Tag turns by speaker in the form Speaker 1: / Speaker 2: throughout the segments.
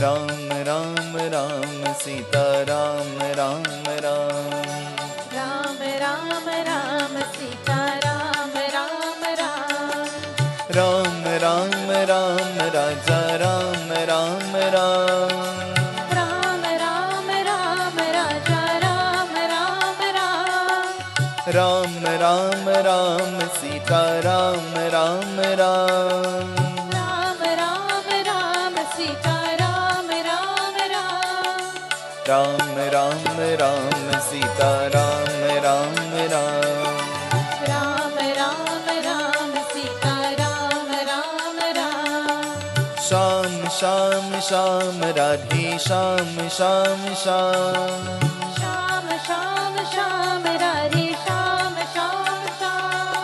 Speaker 1: राम राम राम सीता राम राम राम
Speaker 2: राम राम राम सीता राम राम राम
Speaker 1: राम राम राम राजा राम राम राम
Speaker 2: राम राम राम राजा राम राम राम
Speaker 1: राम राम राम सीता राम राम राम
Speaker 2: राम राम राम सीता राम राम राम
Speaker 1: राम राम राम सीता राम राम राम
Speaker 2: राम राम राम सीता राम राम राम
Speaker 1: श्याम श्याम श्याम राधे श्याम श्याम श्याम
Speaker 2: श्याम श्याम श्याम राधे श्याम श्याम श्याम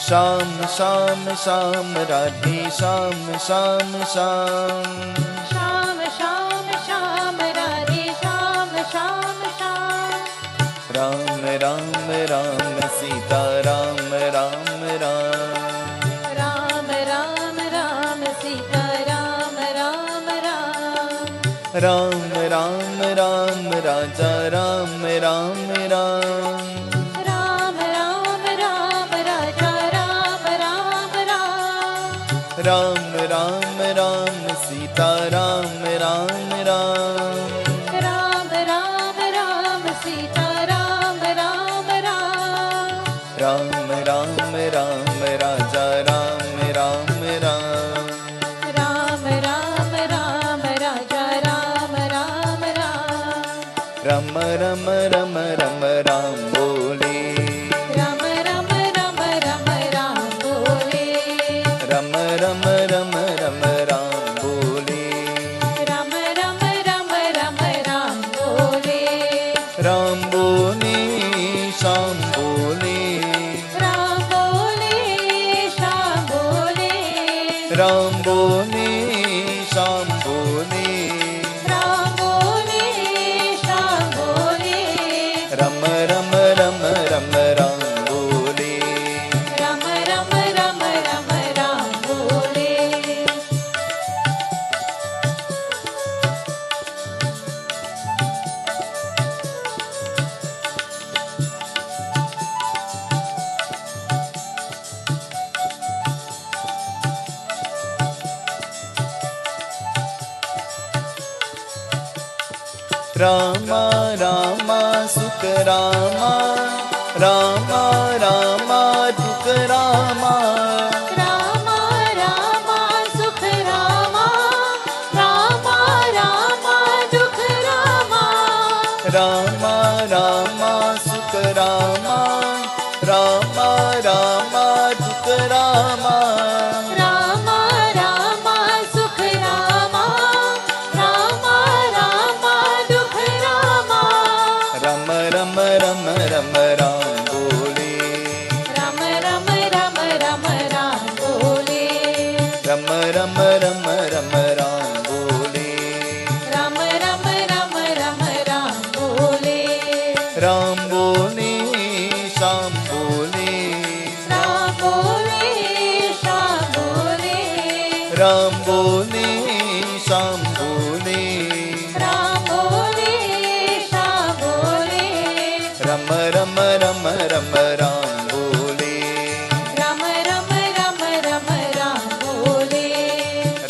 Speaker 1: श्याम श्याम श्याम राधे श्याम श्याम श्याम
Speaker 2: श्याम श्याम श्याम राधे श्याम श्याम श्याम
Speaker 1: राम राम राम सीता राम राम राम
Speaker 2: राम राम राम सीता राम राम राम
Speaker 1: राम राम राम राजा राम राम राम
Speaker 2: राम राम राम राजा राम राम राम
Speaker 1: राम राम राम सीता राम राम राम
Speaker 2: राम राम राम सीता राम राम राम
Speaker 1: राम राम राम राजा राम राम राम
Speaker 2: राम राम राम राजा राम राम राम
Speaker 1: रम रम रम रम राम बोले
Speaker 2: राम राम राम राम राम बोले
Speaker 1: रम रम रम रम राम बोले
Speaker 2: राम राम राम राम राम बोले
Speaker 1: राम बोले श्याम बोले
Speaker 2: राम बोले श्याम बोले
Speaker 1: राम बोले श्याम बोले
Speaker 2: राम बोले श्याम बोले
Speaker 1: रम रम रम रम राम बोले
Speaker 2: राम राम राम राम राम बोले
Speaker 1: रामा रामा सुख रामा रामा रामा दुख रामा
Speaker 2: राम राम सुख राम राम राम दुख राम
Speaker 1: रामा रामा सुख रामा रामा रामा दुख रामा
Speaker 2: राम राम सुख राम राम राम दुख राम
Speaker 1: रम रम रम रम राम बोले
Speaker 2: राम राम राम राम राम बोले
Speaker 1: रम रम रम रम राम बोले
Speaker 2: राम राम राम राम राम बोले
Speaker 1: राम बोले श्याम बोले
Speaker 2: राम बोले श्याम बोले
Speaker 1: राम बोले श्याम बोले
Speaker 2: राम बोले श्याम बोले
Speaker 1: रम रम रम रम राम बोले
Speaker 2: राम राम राम राम राम बोले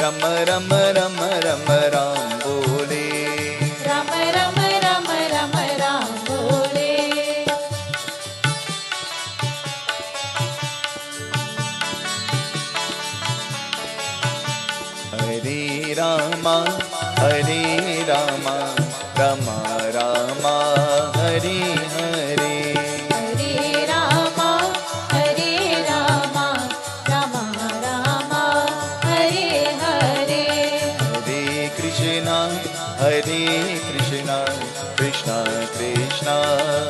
Speaker 1: रम रम रम रम राम बोले
Speaker 2: राम राम राम राम राम बोले
Speaker 1: हरे Rama Rama Rama Hare Hare
Speaker 2: Hare Ram Ram Ram Hare Hare
Speaker 1: Hare Krishna Krishna Krishna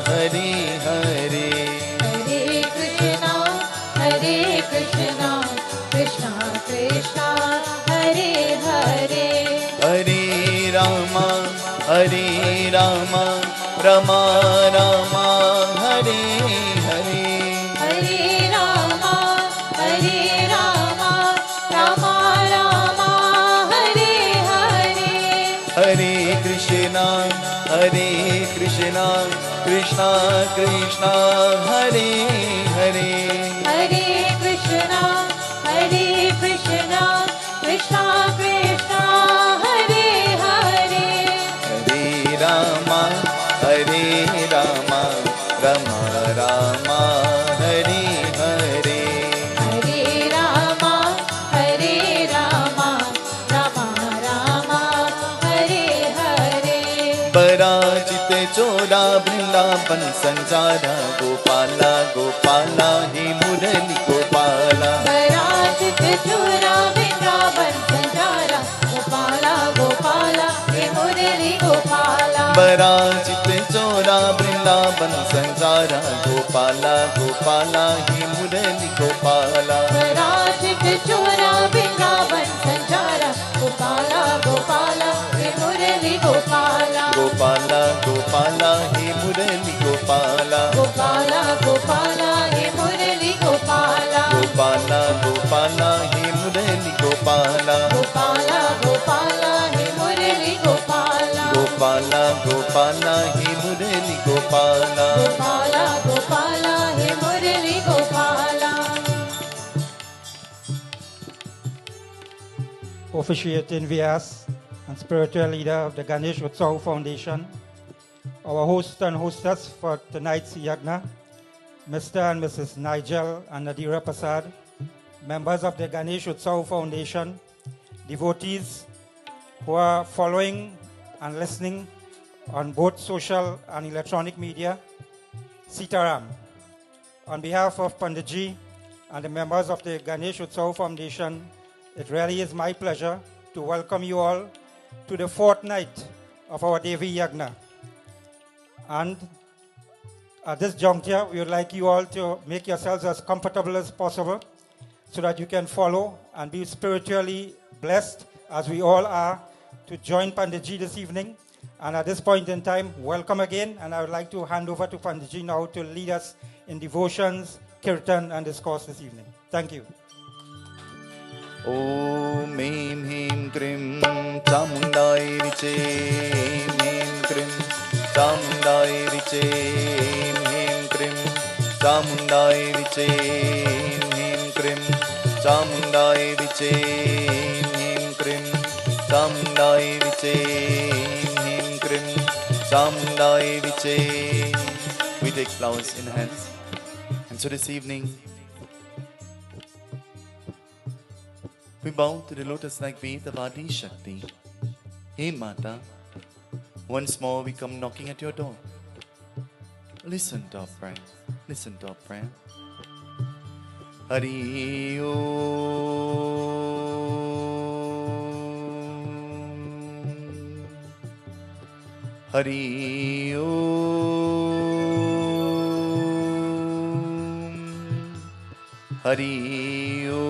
Speaker 1: Hare Hare
Speaker 2: Hare Krishna Krishna Krishna Krishna Hare Hare
Speaker 1: Hare Rama Rama Rama Hare Hare
Speaker 2: Hare Ram Ram Ram Hare Hare
Speaker 1: Krishna Krishna Krishna Hare Hare
Speaker 2: Hare Krishna Krishna Krishna Hare Hare
Speaker 1: Hare Rama Rama Rama Hare Hare
Speaker 2: Hare Rama Rama Rama Hare Hare
Speaker 1: पराजित चोरा वृंदावन संचारा गोपाला गोपाला हे मुरली गोपाला
Speaker 2: पराजित चोरा वृंदावन संचारा गोपाला गोपाला हे मुरली गोपाला
Speaker 1: पराजित चोरा वृंदावन संचारा गोपाला गोपाला हे मुरली गोपाला
Speaker 2: पराजित चोरा वृंदावन संचारा गोपाला गोपाला हे मुरली गोपाला
Speaker 1: गोपाला गोपाला हे मुरली गोपाला
Speaker 2: गोपाला गोपाला हे मुरली गोपाला
Speaker 1: गोपाला गोपाला हे मुरली गोपाला
Speaker 2: गोपाला गोपाला हे मुरली गोपाला
Speaker 1: गोपाला गोपाला हे मुरली गोपाला
Speaker 2: गोपाला गोपाला हे मुरली Gopala
Speaker 3: Officiating Vyas and spiritual leader of the Ganesh Utsav Foundation, our host and hostess for tonight's yagna, Mr. and Mrs. Nigel and Nadira Persad, members of the Ganesh Utsav Foundation, devotees who are following and listening on both social and electronic media, Sitaram. On behalf of Panditji and the members of the Ganesh Utsav Foundation, it really is my pleasure to welcome you all to the fourth night of our Devi Yagna. And at this juncture, we would like you all to make yourselves as comfortable as possible so that you can follow and be spiritually blessed as we all are to join Panditji this evening. And at this point in time, welcome again. And I would like to hand over to Panditji now to lead us in devotions, kirtan and discourse this evening. Thank you.
Speaker 1: Om Him Him Krim Chamundai Riche Him Krim Chamundai Riche Him Krim Chamundai Riche Him Krim Chamundai Riche Him Krim Chamundai Riche Him Krim Chamundai Riche. We take flowers in hands. And so this evening we bow to the lotus-like feet of Adi Shakti. Hey Mata, once more we come knocking at your door. Listen to our prayer. Listen to our prayer. Hari Om. Hari Om. Hari Om.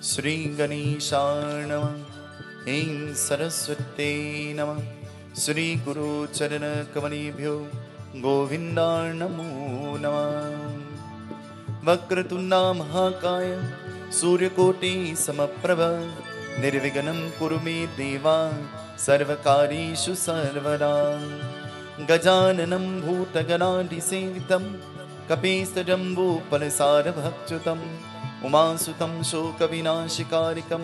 Speaker 1: Shri Ganesha Namah, Aim Saraswate Namah, Shri Guru Charana Kamalibhyo, Govinda Namo Namah. Vakratunda Mahakaya, Suryakoti Samaprabha, Nirviganam Kurume Deva, Sarvakarishu Sarvada, Gajananam Bhutaganadi Sevitam, Kapista Jambu Palasara Bhakchutam, Umasutam Shokavinashikarikam,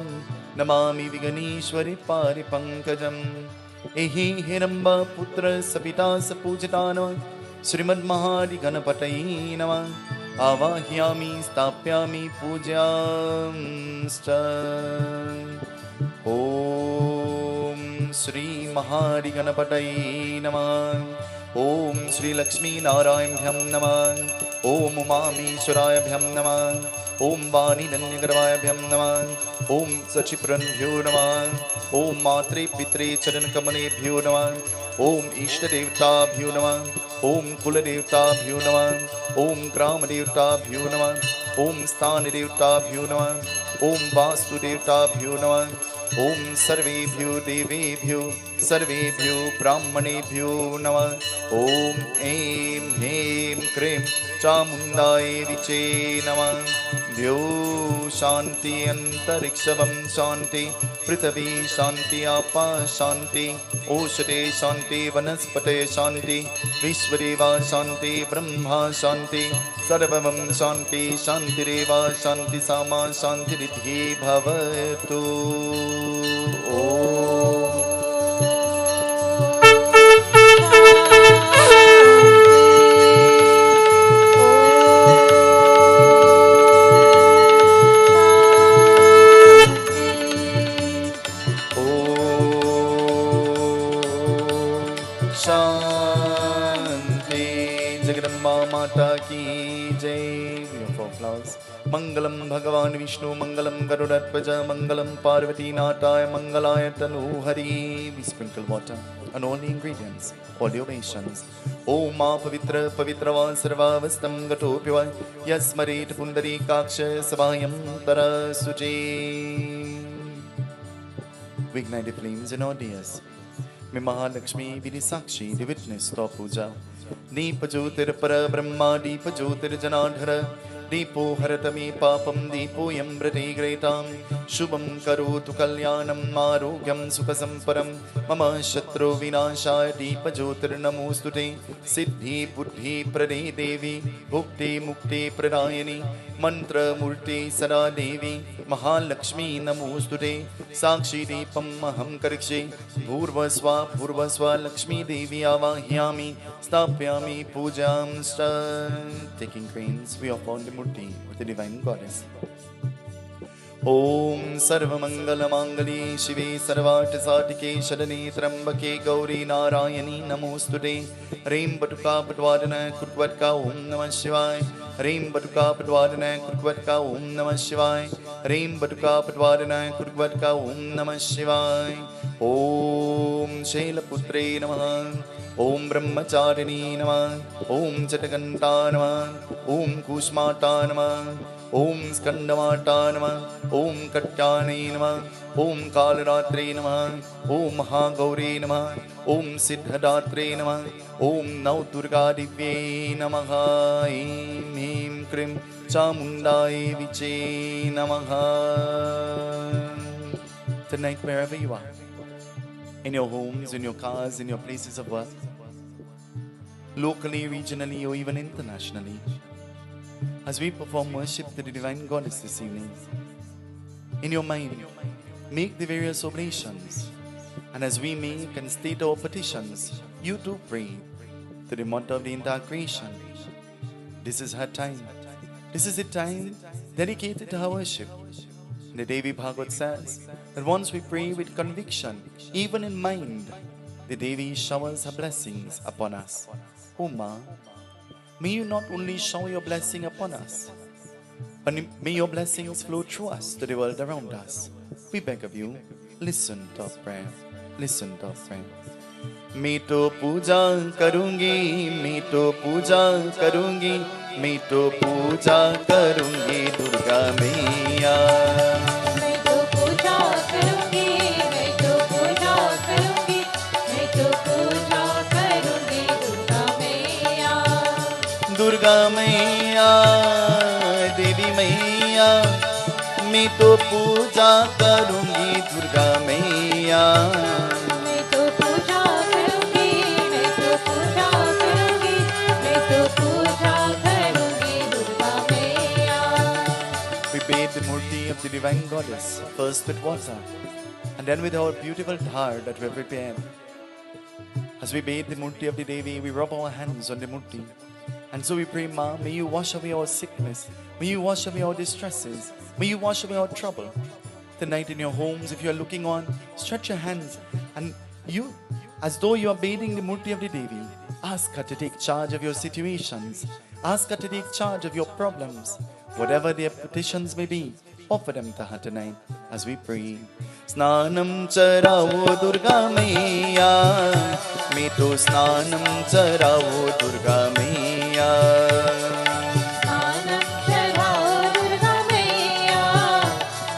Speaker 1: Namami Viganeshwari Pari Pankajam, Ehi Hiramba Putra Sapita Sapujitana, Srimad Mahadi Ganapatai Nama, Avahyami Stapyami Pujamsta. Om Sri Mahadi Ganapatai Nama. Om Sri Lakshmi Narayamyam Namah. Om Umami Shurayabhyam Namah. Om Vani Nanyagarvayabhyam Namah. Om Sachipranbhyo Namah. Om Matre Pitre Charan Kamalebhyo Namah. Om Ishta Devtabhyo Namah. Om Kula Devtabhyo Namah. Om Grama Devtabhyo Namah. Om Sthana Devtabhyo Namah. Om Vastu Devtabhyo Namah. Om Sarvebhyo Devebhyo Sarvebhyo Brahmanebhyo Namah. Om Aim Hem Krim Chamundai Viche Namah. Bhyo शांति अंतरिक्षवं शांति पृथ्वी शांति आपा शांति ओषधे शांति वनस्पते शांति विश्वदेवा शांति ब्रह्मा शांति सर्वं शांति शांतिरेव शांति सामा शांतिरिति भवतु। माता की जय। मंगलम भगवान विष्णु मंगलम गरुड़ध्वज मंगलम पार्वती नाथाय मंगलाय तनोहरि। We sprinkle water on all the ingredients, all the obeisons. Om ma pavitra pavitra sarvavastam gatopya va yasmarit pundarikaksha savayam tarasuje. We ignite the flames in our ears. May Mahalakshmi be the Sakshi, the witness to our puja. दीप ज्योतिर पर ब्रह्मा दीप ज्योतिर जनार्दन दीपो हरतमे पापम दीपो यम्रते ग्रेतां शुभं करोतु कल्याणं आरोग्यं सुखसंपदं मम शत्रु विनाशाय दीप ज्योतिर्नमोस्तुते। सिद्धि बुद्धि प्रदे देवी भुक्ति मुक्ति प्रदायिनी मंत्र मूर्ति सदा देवी महालक्ष्मी नमोस्तुते। साक्षी दीपम अहं करिष्ये भूर्भुवस्व लक्ष्मी देवी आवाहयामि स्थापयामि पूजांश्च। Taking grains, we offer the murti of the divine goddess. Om Sarvamangala Shive Sarvata Sadike Shadane Trambake Gauri Narayani Namostute. Reem Batuka Patwadana Kurkvatka Om Namah Shivaya. Reem Batuka Patwadana Kurkvatka Om Namah Shivaya. Reem Batuka Patwadana Kurkvatka Om Namah Shivaya. Om Shailaputre Namah. Om Brahmacharini Namah. Om Jataganta Namah. Om Kushmata Namah. Om Skandamata Namah. Om Katyani Namah. Om Kalaratri Namah. Om Mahagauri Namah. Om Siddhadatri Namah. Om Naudurga Divye Namaha. Aim Him Krim Chamundai Viche Namaha. Tonight, wherever you are, in your homes, in your cars, in your places of work, locally, regionally, or even internationally, as we perform worship to the divine goddess this evening, in your mind, make the various oblations, and as we make and state our petitions, you too pray to the mother of the entire creation. This is her time. This is the time dedicated to her worship. The Devi Bhagavad says that once we pray with conviction, even in mind, the Devi showers her blessings upon us. O Ma, may you not only shower your blessing upon us, but may your blessings flow through us to the world around us. We beg of you, listen to our prayer. Listen to our prayer. मैं तो पूजा करूंगी, मैं तो पूजा करूंगी, मैं तो पूजा करूंगी दुर्गा मैया।
Speaker 2: मैं तो पूजा करूंगी, मैं तो पूजा करूंगी, मैं तो पूजा करूंगी दुर्गा मैया।
Speaker 1: दुर्गा मैया, देवी मैया, मैं तो पूजा करूंगी दुर्गा मैया। The murti of the divine goddess, first with water and then with our beautiful dhar that we have prepared. As we bathe the murti of the Devi, we rub our hands on the murti, and so we pray, Ma, may you wash away our sickness, may you wash away our distresses, may you wash away our trouble. Tonight in your homes, if you are looking on, stretch your hands and you, as though you are bathing the murti of the Devi, ask her to take charge of your situations, ask her to take charge of your problems. Whatever their petitions may be, offer them to her tonight as we pray. Snanam charao Durga Maiya, me to snanam charao Durga Maiya.
Speaker 2: Snanam charao Durga Maiya,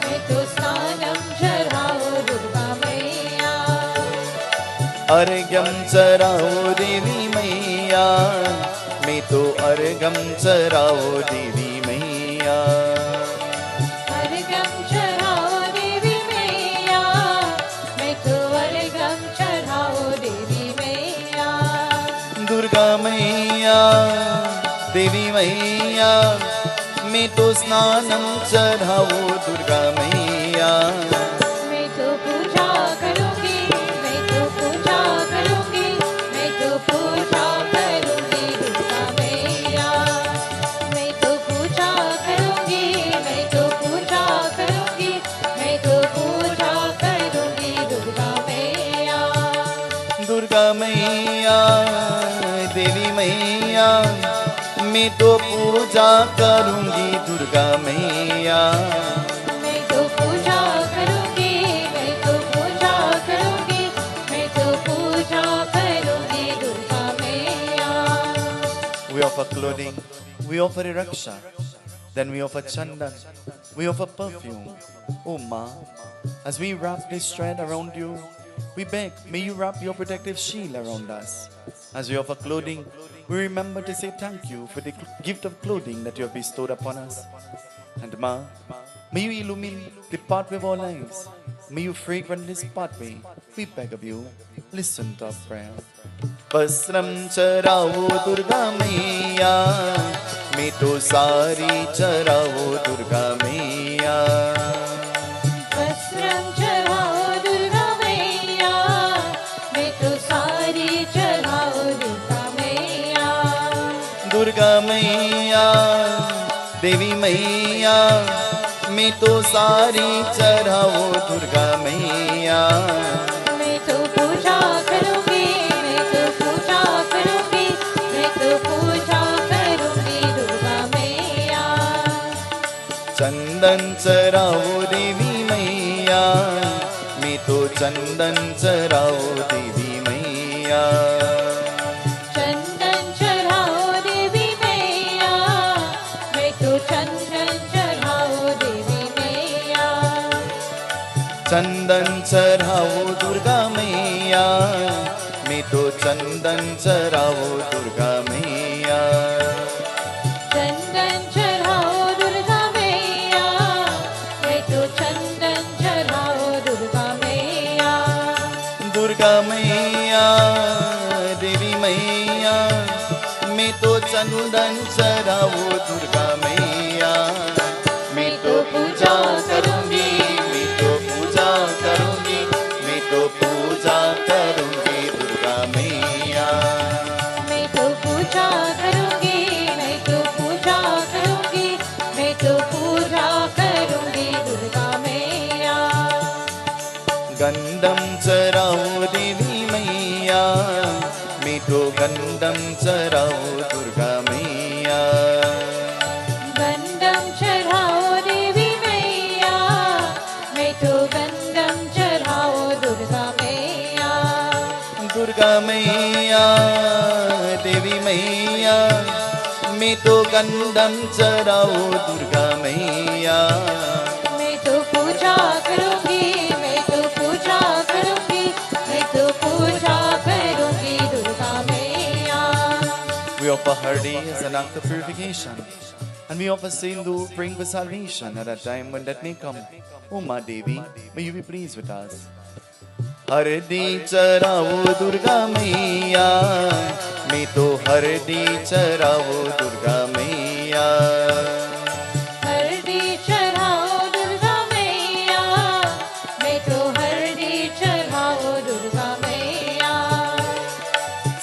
Speaker 2: me to snanam charao Durga Maiya.
Speaker 1: Argyam charao Devi Maiya, me to argyam charao Devi Maiya. Durga मैया देवी मैया मैं तो स्नानम चढ़ाओ दुर्गा मैया
Speaker 2: मैं तो पूजा करूंगी, मैं तो पूजा करूंगी, मैं तो पूजा करूंगी दुर्गा मैया। मैं तो पूजा करूंगी, मैं तो पूजा करूंगी, मैं तो पूजा करूंगी दुर्गा मैया।
Speaker 1: दुर्गा मैया देवी मैया मैं तो पूजा करूंगी दुर्गा मैया
Speaker 2: मैं तो पूजा करूंगी, मैं तो पूजा करूंगी, मैं तो पूजा करूंगी दुर्गा मैया।
Speaker 1: We offer clothing, we offer raksha, then we offer chandan, we offer perfume. Oh Ma, as we wrap this thread around you, we beg, may you wrap your protective shield around us. As we offer clothing, we remember to say thank you for the gift of clothing that you have bestowed upon us. And Ma, may you illumine the pathway of our lives. May you fragrant this pathway. We beg of you, listen to our prayer. वस्त्रम चराओ दुर्गा मैया मैं तो सारी चराओ दुर्गा मैया
Speaker 2: वस्त्रम चढ़ाओ दुर्गा मैया, मैं तो सारी चढ़ाओ दुर्गा मैया।
Speaker 1: दुर्गा मैया देवी मैया मैं तो सारी चढ़ाओ दुर्गा मैया
Speaker 2: मैं तो पूजा करूंगी, मैं तो पूजा करूंगी, मैं तो पूजा करूंगी दुर्गा मैया।
Speaker 1: चंदन चराओ देवी मैया मैं तो चंदन चराओ देवी मैया
Speaker 2: चंदन चढ़ाओ देवी मैया, मैं तो चंदन चढ़ाओ देवी मैया।
Speaker 1: चंदन चढ़ाओ दुर्गा मैया मैं तो चंदन चढ़ाओ दुर्गा मैया
Speaker 2: चंदन चढ़ाओ दुर्गा मैया, मैं तो चंदन चढ़ाओ दुर्गा मैया।
Speaker 1: दुर्गा मैया देवी मैया मैं तो चंदन चढ़ाओ दुर्गा मैया मैं तो पूजा करूंगी मैं तो पूजा करूंगी मैं तो पूजा करूंगी दुर्गा मैया
Speaker 2: मैं तो पूजा करूंगी, मैं तो पूजा करूंगी, मैं तो पूजा करूंगी दुर्गा मैया।
Speaker 1: गंधम चराओ देवी मैया मैं तो गंधम चराओ दुर्गा मैया
Speaker 2: गंधम चढ़ाओ देवी मैया, मैं तो गंधम चढ़ाओ दुर्गा मैया।
Speaker 1: दुर्गा मैया देवी मैया मैं तो गंधम चराओ दुर्गा मैया
Speaker 2: मैं तो पूजा करूंगी, मैं तो पूजा करूंगी, मैं तो पूजा करूंगी दुर्गा मैया।
Speaker 1: We offer hardi as an act of purification, and we offer sindoor praying for salvation at a time when that may come. O Ma Devi, may you be pleased with us. हरदी चराओ दुर्गा मैया मैं तो हरदी चराओ दुर्गा मैया
Speaker 2: हरदी चढ़ाओ दुर्गा मैया, मैं तो हरदी चढ़ाओ दुर्गा मैया।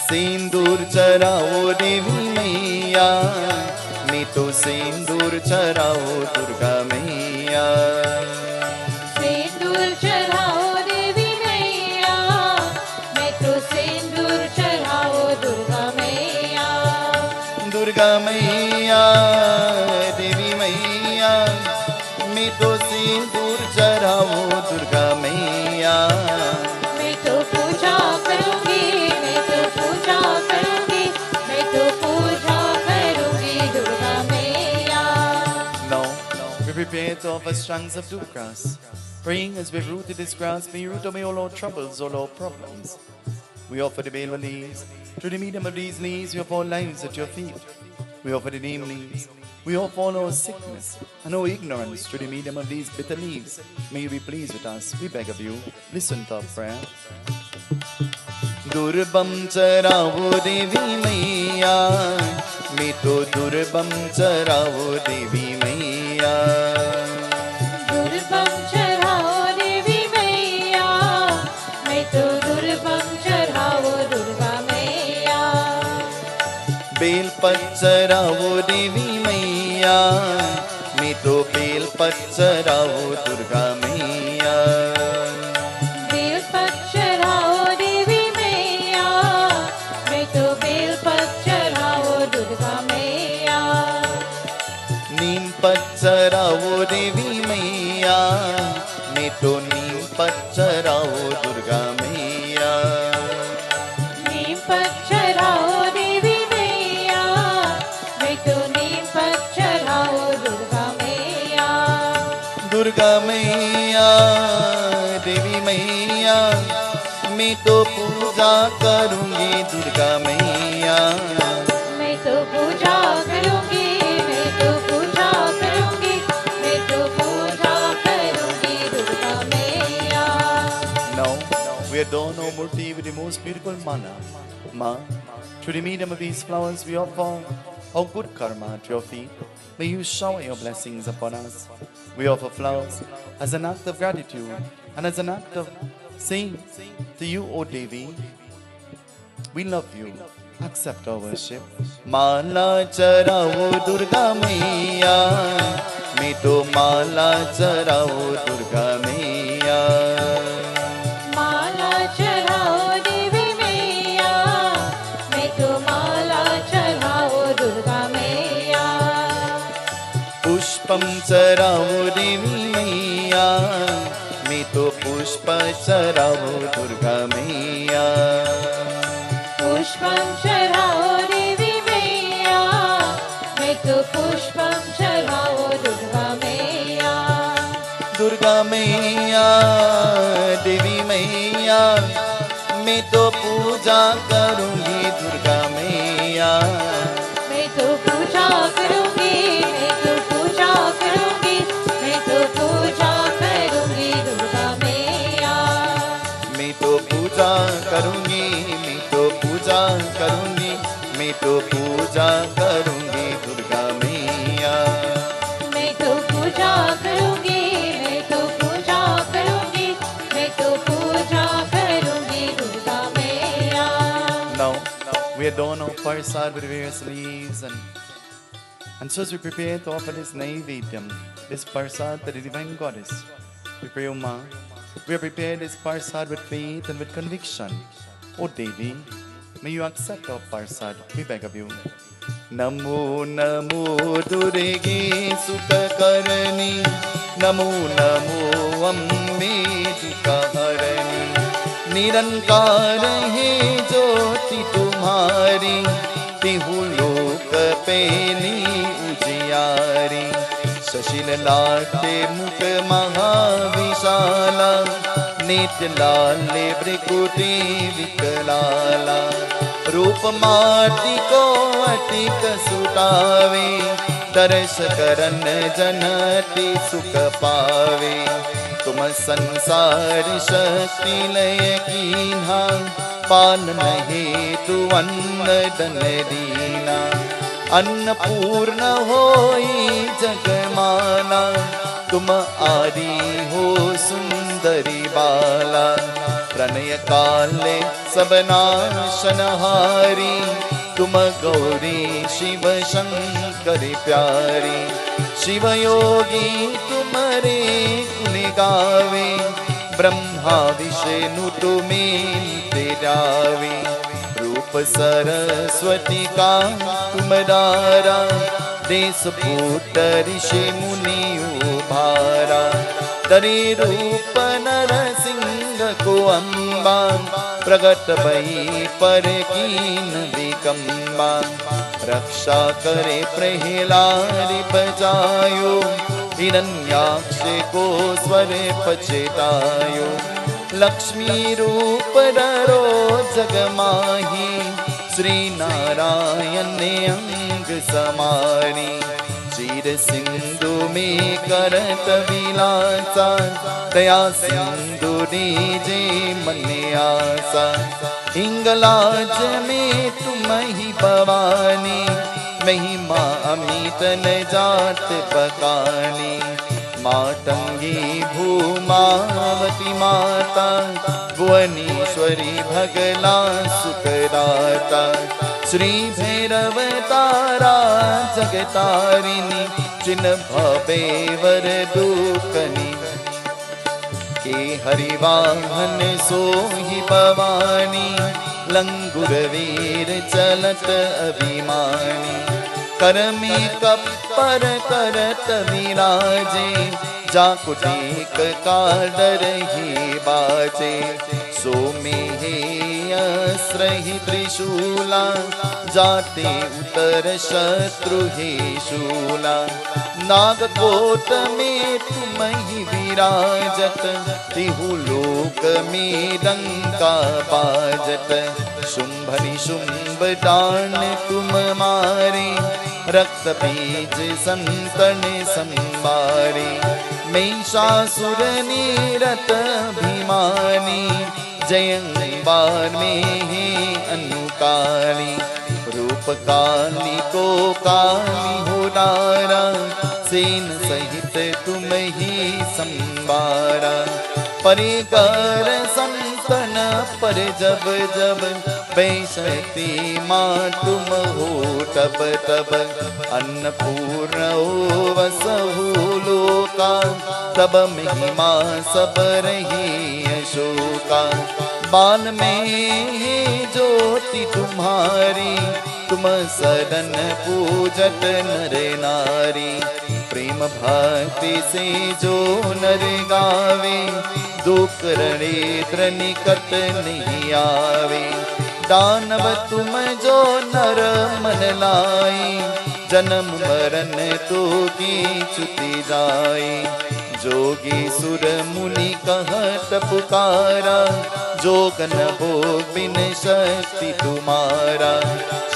Speaker 1: सिंदूर चराओ देवी मैया मैं तो सिंदूर चराओ दुर्गा मैया
Speaker 2: सिंदूर चढ़ाओ देवी मैया, मैं तो सिंदूर चढ़ाओ दुर्गा मैया।
Speaker 1: दुर्गा मैया देवी मैया मैं तो सिंदूर चढ़ाओ दुर्गा मैया
Speaker 2: मैं तो पूजा करूंगी, मैं तो पूजा करूंगी, मैं तो पूजा करूंगी दुर्गा मैया।
Speaker 1: Now we prepare to offer strands of two grass, praying as we've rooted this grass, may you root away all our troubles, all our problems. We offer the Belva leaves. Through the medium of these leaves, we offer our lives at your feet. We offer the neem leaves. We offer all our sickness and our ignorance through the medium of these bitter leaves. May you be pleased with us. We beg of you, listen to our prayer. दुर्बम चरावो देवी मैया, मैं तो दुर्बम चरावो देवी मैया।
Speaker 2: दुर्बम चढ़ाओ देवी मैया, मैं तो दुर्बम चढ़ाओ दुर्गा मैया।
Speaker 1: बेलपत चरावो देवी मैया, मैं तो बेलपत चरावो दुर्गा मैया।
Speaker 2: बेलपत चढ़ाओ देवी मैया, मैं तो बेलपत चढ़ाओ दुर्गा मैया।
Speaker 1: नीम पत चरावो देवी मैया, मैं तो नीम पत चरावो दुर्गा मैया।
Speaker 2: नीम पत चढ़ाओ देवी मैया, मैं तो नीम पत चढ़ाओ दुर्गा मैया।
Speaker 1: दुर्गा मैया देवी मैया, मैं तो पूजा करूंगी दुर्गा मैया।
Speaker 2: मैं तो पूजा करूंगी, मैं तो पूजा करूंगी, मैं तो पूजा करूंगी दुर्गा मैया।
Speaker 1: Now we adorn our murti with the most beautiful mana. Ma, through the medium of these flowers we offer our good karma at your feet. May you shower your blessings upon us. We offer flowers as an act of gratitude and as an act of saying to you, O Devi, we love you. Accept our worship. Mala charao Durga Maiya, मैं तो माला चराओ दुर्गा मैया।
Speaker 2: माला चढ़ाओ देवी मैया, मैं तो माला चढ़ाओ दुर्गा मैया।
Speaker 1: पुष्पम चराओ देवी मैया, मैं तो पुष्प चराओ दुर्गा मैया।
Speaker 2: पुष्पम चढ़ाओ देवी मैया, मैं तो पुष्पम चढ़ाओ दुर्गा मैया।
Speaker 1: दुर्गा मैया देवी मैया, मैं तो पूजा करूंगी दुर्गा मैया।
Speaker 2: मैं तो पूजा करूंगी, मैं तो पूजा करूंगी, मैं तो पूजा करूंगी दुर्गा मैया।
Speaker 1: मैं तो पूजा करूंगी, मैं तो पूजा करूंगी, मैं तो पूजा करूंगी दुर्गा मैया।
Speaker 2: मैं तो पूजा करूंगी, मैं तो पूजा करूंगी, मैं तो पूजा करूंगी दुर्गा मैया।
Speaker 1: Now we adorn our Persad with various leaves and so as we prepare to offer this Naivedyam, this Persad to the Divine Goddess, we pray, O Ma, we have prepared this Persad with faith and with conviction. O Devi, may you accept our Persad, we beg of you. Namo Namo Durge Sukhakarani, Namo Namo Ambe Dukhaharani, निरंकार है ज्योति तुम्हारी, तिहु लोक पेनी उजियारी। शशिल latte मुख महाविशाला, नेत्र लाले भृकुटी विकलाला। रूप माटी को अटिक सुटावे, दर्श करन जनति सुख पावे। तुम संसार शक्ति लय कीन्हा, पालन हेतु अन्न दन दीना। अन्नपूर्ण होई जगमाला, तुम आदि हो सुंदरी बाला। प्रणय काले सब नाशनहारी, तुम गौरी शिव शंकर प्यारी। शिव योगी तुम्हारे गुण गावे, ब्रह्मा विष्णु तुम्हें तेरावे। रूप सरस्वती का तुम दारा, देश भूत ऋषि मुनि उभारा। तरी रूप नरसिंह को अम्बा, प्रगट भई पर कीन विकम्बा। रक्षा करे प्रहलाद बचायो, हिरण्याक्ष को स्वर पचेतायो। लक्ष्मी रूप धरो जग माही, श्री नारायण ने अंग समारी। चीर सिंधु में करत विलासा, दया सिंधु दीजे मन आसा। हिंगलाज में तुम ही भवानी, महिमा अमित न जात बकानी। मातंगी भूमावती माता, भुवनेश्वरी भगला सुखदाता। श्री भैरव तारा जगतारिणी, जिन भवे वर दुकनी। के हरिवाहन सोहि भवानी, लंगुर वीर चलत अभिमानी। कर में कप्पर करत विराजे, जाको टेक का डर ही बाजे। सो में हे अस्त्र ही त्रिशूला, जाते उतर शत्रु हे शूला। नागकोट में तुम ही विराजत, तिहु लोक में डंका बाजत। शुंभ निशुंभ डान तुम मारे, रक्त बीज संतन संबारे। महिषासुर निरत अभिमानी, जयंबार में है अनुकाली। रूप काली को काली हो डारा, सेन सहित तुम ही संबारा। परे कर संतन पर जब जब, बैसती माँ तुम हो तब तब। अन्नपूर्ण हो वसहु लोका, तब महिमा सब रही अशोका। बाल में ज्योति तुम्हारी, तुम सदन पूजत नर नारी। प्रेम भक्ति से जो नर गावे, दुख रणेत्र निकट नहीं आवे। दानव तुम जो नर मन लाई, जन्म मरण तो की छुटी जाए। जोगी सुर मुनि कहत पुकारा, जोगन भोग बिन शक्ति तुम्हारा।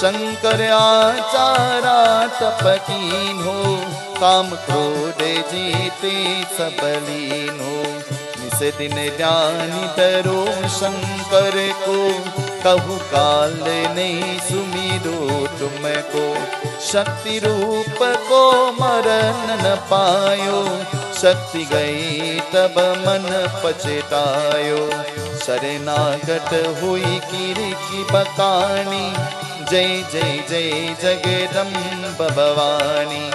Speaker 1: शंकर आचारा तप कीन हो, काम क्रोध जीते सब लीन हो। निस दिन ध्यान धरो शंकर को, कहु काल नहीं सुमिरो तुमको। शक्ति रूप को मरण न पायो, शक्ति गई तब मन पछतायो। शरणागत हुई किरकी बकानी, जय जय जय जगदम्ब भवानी।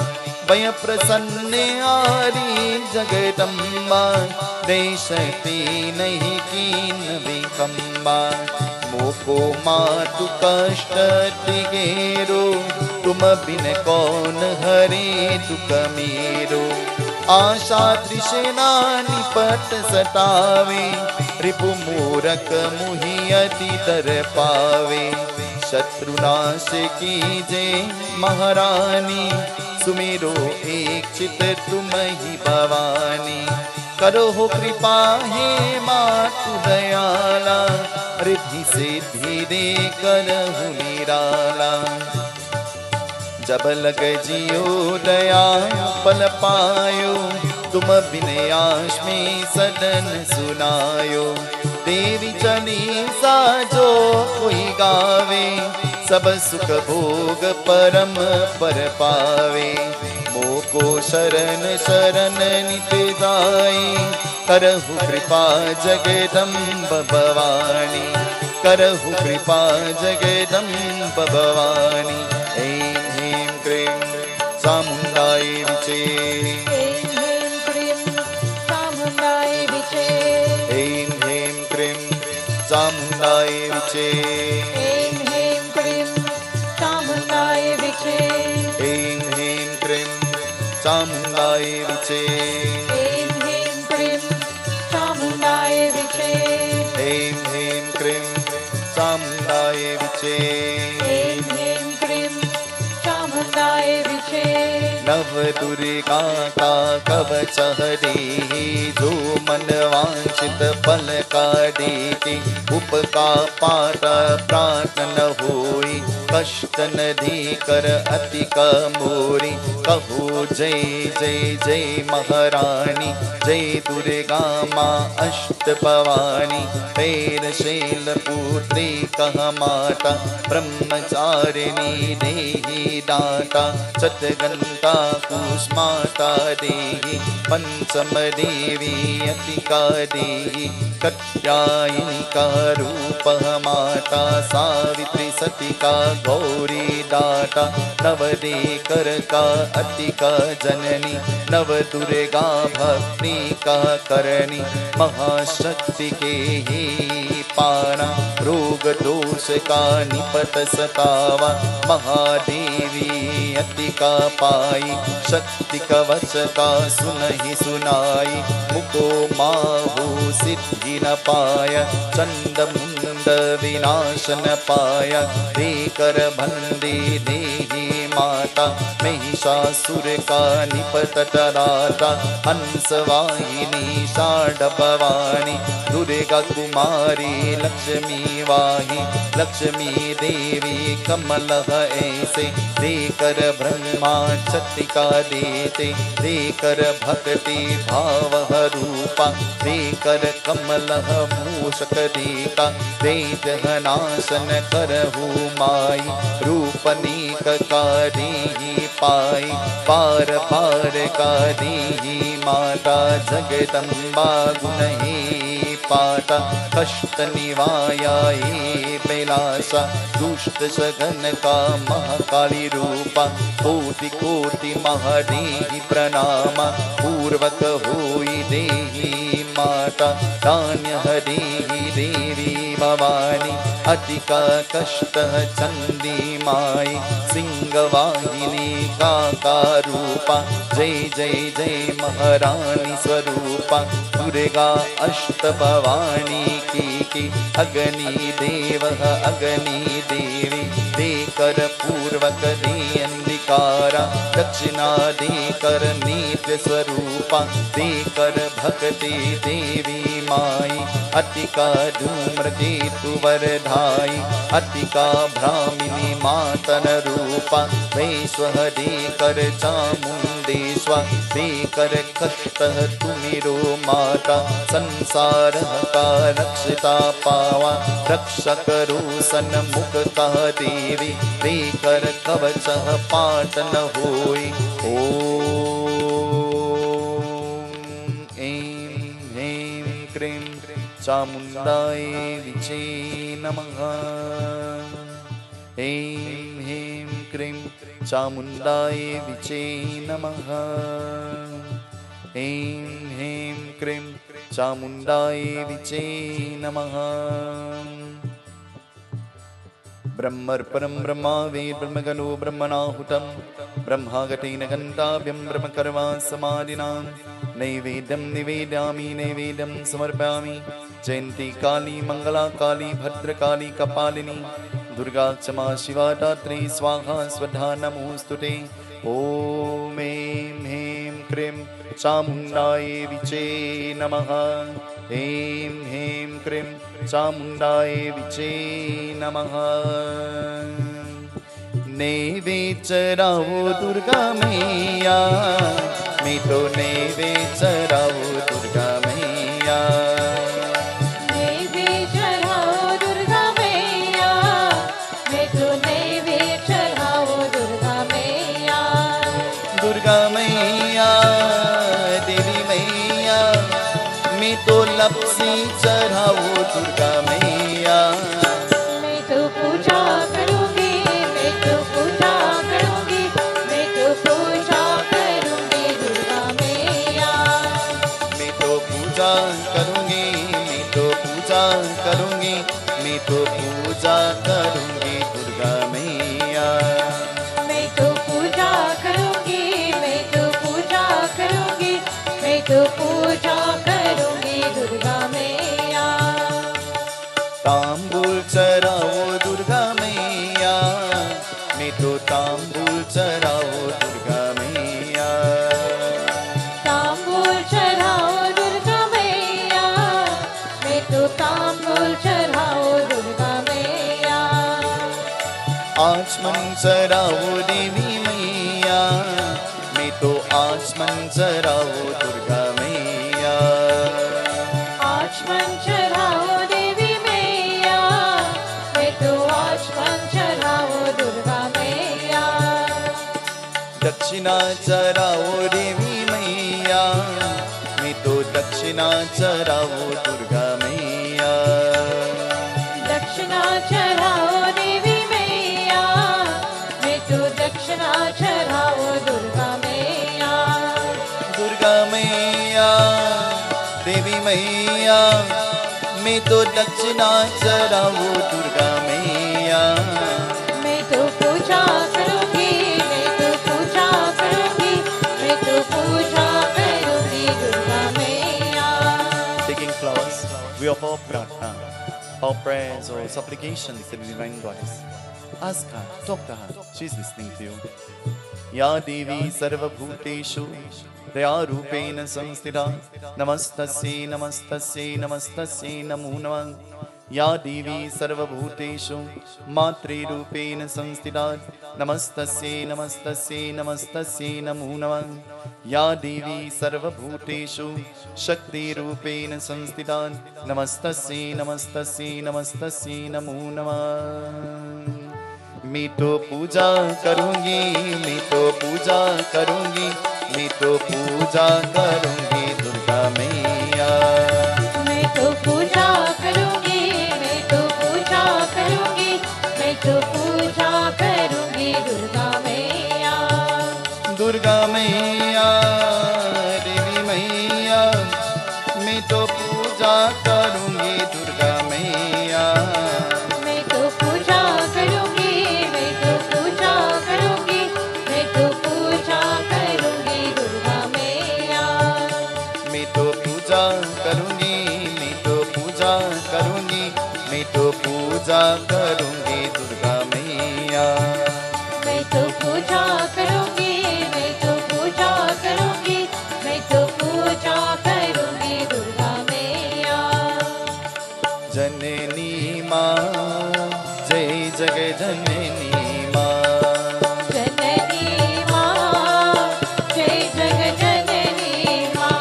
Speaker 1: भय प्रसन्न आरी जगदम्बा, देशती नहीं कीन विकम्बा। मोको मातु कष्ट दिगेरो, तुम बिन कौन हरे दुख मेरो। आशा तृष्णा निपट सतावे, रिपु मूरख मुहि अति दर पावे। शत्रुनाश कीजे महारानी, सुमेरो एक चित तुम ही भवानी। करो हो कृपा हे मातु दयाला, रिद्धि सिद्धि दे करहु निराला। जब लग जियो दया पल पायो, तुम बिन आश में सदन सुनायो। देवी चालीसा जो कोई गावे, सब सुख भोग परम पर पावे। मोको शरण शरण नित जाई, करहु कृपा जगदम्ब भवानी। करहु कृपा जगदम्ब भवानी। ऐं ह्रीं क्रीं चामुण्डाय विचे,
Speaker 2: ऐं ह्रीं क्रीं चामुण्डाय विचे।
Speaker 1: ऐं ह्रीं क्रीं चामुण्डाय विचे,
Speaker 2: ऐं ह्रीं क्रीं चामुण्डाय विचे।
Speaker 1: ऐं ह्रीं क्रीं चामुण्डाय विचे,
Speaker 2: ऐं ह्रीं क्रीं चामुण्डाय विचे।
Speaker 1: ऐं ह्रीं क्रीं चामुण्डाय विचे।
Speaker 2: ऐं ह्रीं क्रीं चामुण्डाय विचे।
Speaker 1: नव दुर्गा का कवच हरि, जो मन वांछित फल का देती। उपका पाठ प्रार्थन होई, कष्ट नदी कर अति का मोरी कहो जय जय जय महारानी जय दुर्गा माँ अष्ट भवानी पैर शैल पुत्री कह माता ब्रह्मचारिणी देहि दाता चतगंता कुष्माता देहि पंचम देवी अतिका देहि कत्यायिनी का रूप माता सावित्री सती का गौरी दाता नव देकर का अतिका जननी नव दुर्गा भक्ति का करणी महाशक्ति के ही पाना रोग दोष का निपट सतावा महादेवी अतिका पाई शक्ति कवच का सुनहि सुनाई मुको माहु सिद्धि न पाय चंड मुंड विनाशन पाय देकर बंदी देही माता महिषासुर का निपट टराता हंस वाहिनी षाढ़ भवानी दुर्गा कुमारी लक्ष्मी वाही लक्ष्मी देवी कमल ऐसे देकर ब्रह्मा चत्रिका देते देकर भक्ति भाव रूपा देकर कमल मूषक देका वेद नाशन करहु माई रूपनीक का देहि पाई पार पार का देहि माता जगदम्बा गुणहि पाता कष्ट निवायाये बेलासा दुष्ट सघन का महाकाली रूपा कोटि कोटि महादेहि प्रणाम पूर्वक होई देहि माता धान्य देहि देवी भवानी अतिका कष्ट चंदी माई सिंहवाहिनी का रूपा जय जय जय महारानी स्वरूपा दुर्गा अष्ट भवानी की अग्नि देव अग्नि देवी देकर पूर्वक दे अंधिकारा दक्षिणा देकर नित्य स्वरूपा देकर भक्ति देवी माई अतिका धूम्र केतु वरधाई अतिका भ्रामिनी मातन रूपा वैश्व देकर चामुंडेश्वर देकर कष्ट तुमिरो माता संसार का रक्षिता पावा रक्षक रोशन मुख का देवी देकर कवच पाटन होई ओम ऐं ह्रीं क्रीं चामुंडाय विचे नमः ऐं ह्रीं क्रीं चामुंडाय विचे नमः ऐं ह्रीं क्रीं चामुंडाय विचे नमः ब्रह्मर्परं ब्रह्मा वेद ब्रह्मगणो ब्रह्मणाहुतं ब्रह्मागतेन घण्टाभ्यं ब्रह्मकर्मा समाधिनां नैवेद्यं निवेदयामि नैवेद्यं समर्पयामि जयन्ती काली मंगला काली भद्रकाली कपालिनी दुर्गा क्षमा शिवा दात्री स्वाहा स्वधा नमोस्तुते ॐ ऐं ह्रीं क्रीं चामुण्डाय विचे नमः ऐं ह्रीं क्रीं चामुण्डाय विचे नमः नैवेद्य चढ़ाओ दुर्गा मैया मैं तो नैवेद्य चढ़ाओ दुर्गा मैया
Speaker 2: नैवेद्य चढ़ाओ दुर्गा मैया मैं तो नैवेद्य चढ़ाओ दुर्गा मैया
Speaker 1: दुर्गा मैया देवी मैया मैं तो लपसी चढ़ाओ दुर्गा मैया
Speaker 2: मैं तो पूजा करूंगी मैं तो पूजा करूंगी मैं तो पूजा करूंगी दुर्गा मैया
Speaker 1: मैं तो पूजा करूंगी मैं तो पूजा करूंगी मैं तो पूजा करूंगी दुर्गा मैया
Speaker 2: मैं तो पूजा करूंगी मैं तो पूजा करूंगी मैं तो पूजा करूंगी दुर्गा मैया
Speaker 1: तांबूल चढ़ाओ दुर्गा मैया मैं तो तांबूल चढ़ाओ दुर्गा मैया
Speaker 2: तांबूल चढ़ाओ दुर्गा मैया मैं तो तांबूल चढ़ाओ दुर्गा मैया
Speaker 1: आज चराओ देवी मैया, मैं तो आचमन चराओ दुर्गा मैया।
Speaker 2: आचमन चढ़ाओ देवी मैया, मैं तो आचमन चढ़ाओ दुर्गा मैया।
Speaker 1: दक्षिणा चराओ देवी मैया, मैं तो दक्षिणा चराओ दुर्गा मैया।
Speaker 2: दक्षिणा चढ़ाओ देवी मैया, मैं तो दक्षिणा चढ़ाओ दुर्गा मैया।
Speaker 1: दुर्गा मैया देवी मैया, मैं तो दक्षिणा चराओ दुर्गा मैया।
Speaker 2: मैं तो पूजा करूंगी, मैं तो पूजा करूंगी, मैं तो पूजा करूंगी दुर्गा मैया।
Speaker 1: Taking flowers, we offer pratna, our prayers or supplications to the divine goddess. Ask her, talk to her, she is listening to you. Ya Devi Sarvabhuteshu Dayarupen Samstita, Namastasye Namastasye Namastasye Namo Namah. Ya Devi Sarvabhuteshu Matri Rupen Samstita, Namastasye Namastasye Namastasye Namo Namah. Ya Devi Sarvabhuteshu Shakti Rupen Samstita, Namastasye Namastasye Namastasye Namo Namah. मैं तो पूजा करूंगी, मैं तो पूजा करूंगी, मैं तो पूजा करूंगी दुर्गा मैया।
Speaker 2: मैं तो पूजा करूंगी, मैं तो पूजा करूंगी, मैं तो पूजा करूंगी दुर्गा मैया।
Speaker 1: दुर्गा मैया देवी मैया, मैं तो पूजा करूंगी दुर्गा मैया।
Speaker 2: मैं तो पूजा करूंगी, मैं तो पूजा करूंगी, मैं तो पूजा करूंगी दुर्गा मैया।
Speaker 1: मैं तो पूजा करूंगी, मैं तो पूजा करूंगी, मैं तो पूजा करूंगी दुर्गा मैया।
Speaker 2: मैं तो पूजा करूंगी, मैं तो पूजा करूंगी, मैं तो पूजा करूंगी दुर्गा मैया।
Speaker 1: जननी माँ जय जगजननी माँ।
Speaker 2: जननी माँ जय जगजननी माँ।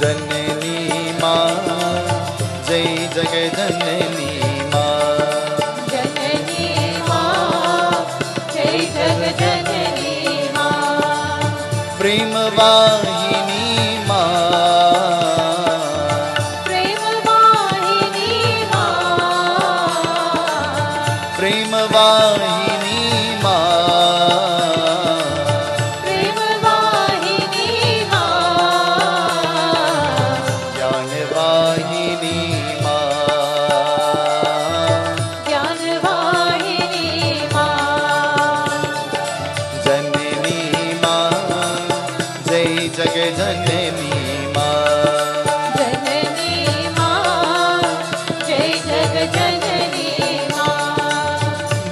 Speaker 1: जननी माँ जय जगजननी माँ।
Speaker 2: जननी माँ जय जगजननी माँ।
Speaker 1: प्रेम वाहिनी माँ।
Speaker 2: प्रेम वाहिनी माँ।
Speaker 1: प्रेम वाहिनी माँ।
Speaker 2: प्रेम वाहिनी माँ।
Speaker 1: ज्ञान वाहिनी माँ।
Speaker 2: ज्ञान वाहिनी माँ।
Speaker 1: जननी माँ जय जगजननी माँ।
Speaker 2: जननी माँ जय जगजननी माँ।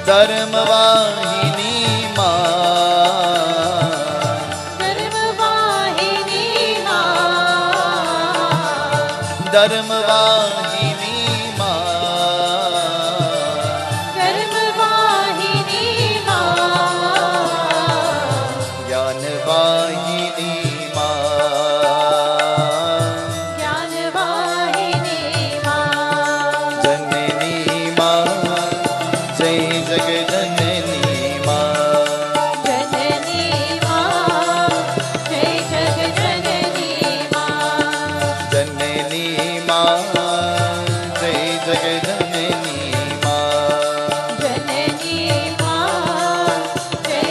Speaker 1: धर्म वाहिनी माँ।
Speaker 2: धर्म वाहिनी माँ।
Speaker 1: धर्म वाहिनी माँ।
Speaker 2: धर्म वाहिनी माँ।
Speaker 1: ज्ञान वाहिनी माँ।
Speaker 2: ज्ञान वाहिनी माँ।
Speaker 1: जननी माँ जय जगजननी माँ।
Speaker 2: जननी माँ जय जगजननी माँ।
Speaker 1: जननी माँ जय जगजननी माँ।
Speaker 2: जननी माँ जय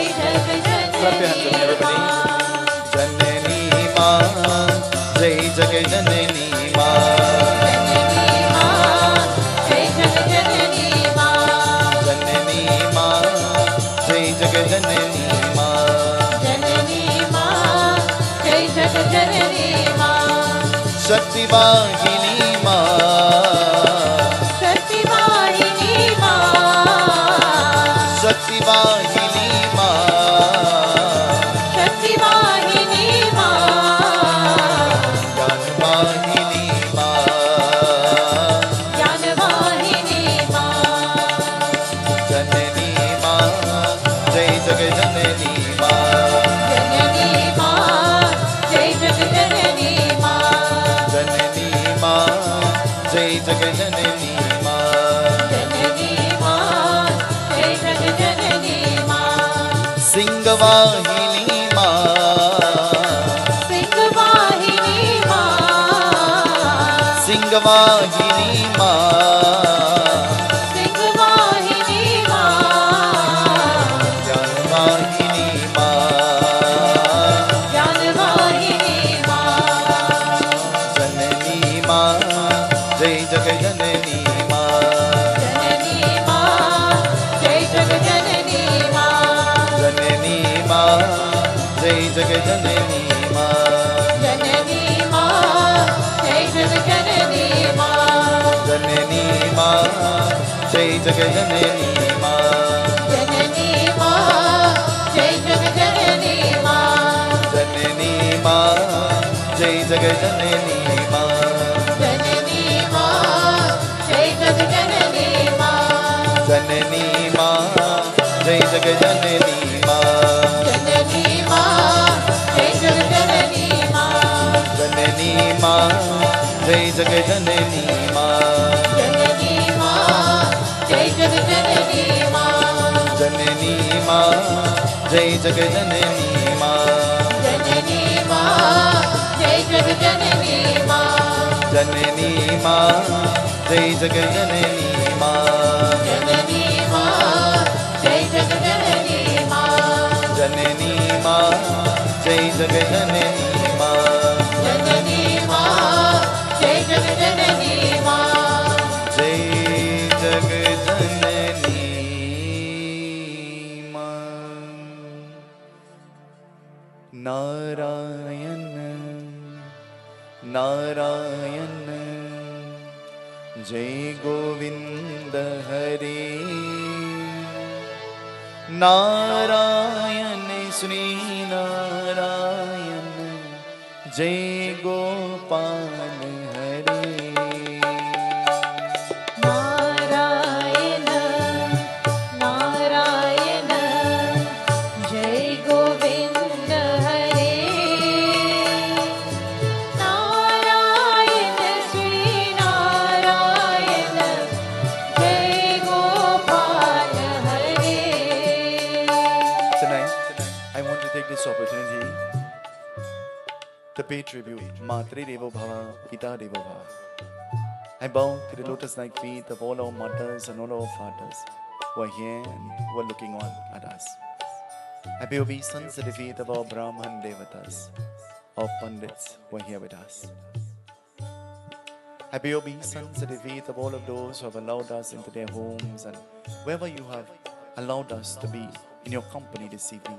Speaker 1: Clap your hands
Speaker 2: जगजननी
Speaker 1: with me, everybody.
Speaker 2: माँ।
Speaker 1: जननी माँ जय जगजननी माँ।
Speaker 2: जननी माँ जय जगजननी माँ।
Speaker 1: जननी माँ जय जगजननी माँ।
Speaker 2: जननी माँ जय जगजननी माँ।
Speaker 1: शक्ति वाहिनी माँ।
Speaker 2: शक्ति वाहिनी माँ।
Speaker 1: शक्ति वाहिनी माँ।
Speaker 2: शक्ति वाहिनी माँ।
Speaker 1: ज्ञान वाहिनी माँ।
Speaker 2: ज्ञान वाहिनी माँ।
Speaker 1: जननी माँ जय जग जननी माँ
Speaker 2: जननी माँ जय जग जननी माँ
Speaker 1: सिंहवाहिनी माँ
Speaker 2: सिंहवाहिनी माँ
Speaker 1: सिंहवाहिनी माँ
Speaker 2: सिंहवाहिनी माँ
Speaker 1: ज्ञानवाहिनी माँ
Speaker 2: ज्ञानवाहिनी माँ
Speaker 1: जननी माँ जय जग जननी माँ
Speaker 2: जननी माँ जय जग जननी माँ
Speaker 1: जननी माँ जय जग जननी माँ
Speaker 2: जननी माँ जय जग जननी माँ
Speaker 1: जननी माँ जय जग जननी माँ
Speaker 2: जननी माँ जय जग जननी माँ
Speaker 1: जननी माँ जय जग जननी माँ
Speaker 2: जननी माँ जय जग जननी माँ
Speaker 1: जननी माँ जय जग जननी माँ
Speaker 2: जननी माँ जय जग जननी माँ
Speaker 1: जननी माँ जय जग जननी माँ
Speaker 2: जननी माँ जय जग जननी माँ
Speaker 1: जननी माँ जय जग जननी माँ
Speaker 2: जननी माँ जय जग जननी माँ
Speaker 1: जननी माँ जय जग जननी माँ
Speaker 2: जननी माँ जय जग जननी माँ
Speaker 1: जननी माँ जय जग जननी माँ
Speaker 2: जननी माँ जय जग जननी माँ
Speaker 1: जय जग जननी माँ नारायण नारायण जय गोविंद हरे नारायण श्री नारायण जय गोपाल हरे
Speaker 2: नारायण नारायण जय गोविंद हरे नारायण श्री नारायण जय गोपाल हरे
Speaker 1: Tonight, I want to take this opportunity to pay tribute, Matri Devo Bhava, Pita Devo Bhava. I bow to the lotus-like feet of all our mothers and all our fathers who are here and who are looking on at us. I pay obeisance at the feet of our Brahman Devatas, our Pundits who are here with us. I pay obeisance at the feet of all of those who have allowed us into their homes and wherever you have allowed us to be in your company this evening.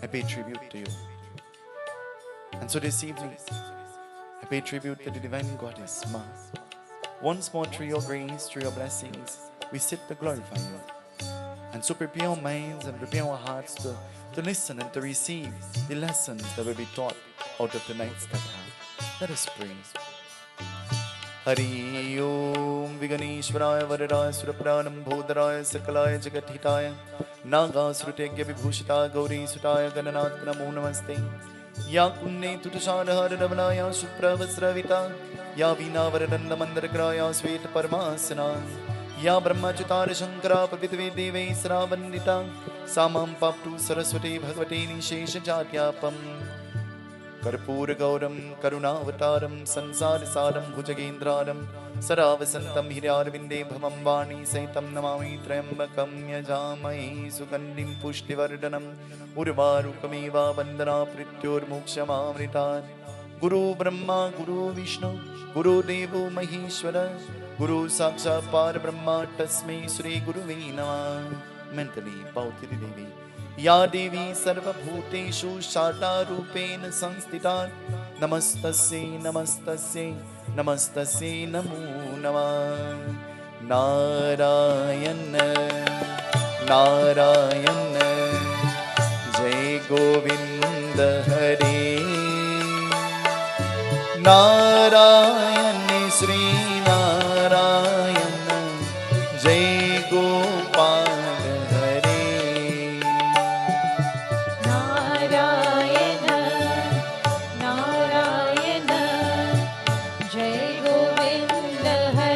Speaker 1: I pay tribute to you. And so this evening, I pay tribute to the divine goddess, Ma. Once more, through your grace, through your blessings, we sit to glorify you. And so prepare our minds and prepare our hearts to listen and to receive the lessons that will be taught out of tonight's katha. Let us pray. Hari Om Viganeshwaraya Varadaya Surapranam Bhodaraya Sakalaya Jagathitaya Naga Srutegya Vibhushita Gauri Sutaya Gananath Namo Namaste Ya Kunne Tutushadhara Ravanaya Supravasravita Ya Vina Varadanda Mandaragraya Sveta Paramasana Ya Brahmachutar Shankara Pavitve Deve Sravandita Samam Paptu Saraswati Bhagavate Nishesha Jatyapam Karpur Gauram Karunavataram Sansar Saram Bhujagendraram Saravasantam Hiryarvinde Bhavam Vani Saitam Namami Trambakam Yajamai Sukandim Pushtivardhanam Urvarukamiva Vandana Prityor Mokshamamritan Guru Brahma Guru Vishnu Guru Devo Maheshwara Guru Saksha Par Brahma Tasmai Sri Guru Namah. Mentally bow to the Devi. Ya Devi Sarva Bhuteshu Shata Rupen Sansthitan Namastasye Namastasye Namastasye Namo Namah Narayana Narayana Jai Govinda Hare Narayana Sri Narayana Jai Gopal
Speaker 2: Narayana Narayana Jai Govinda Hare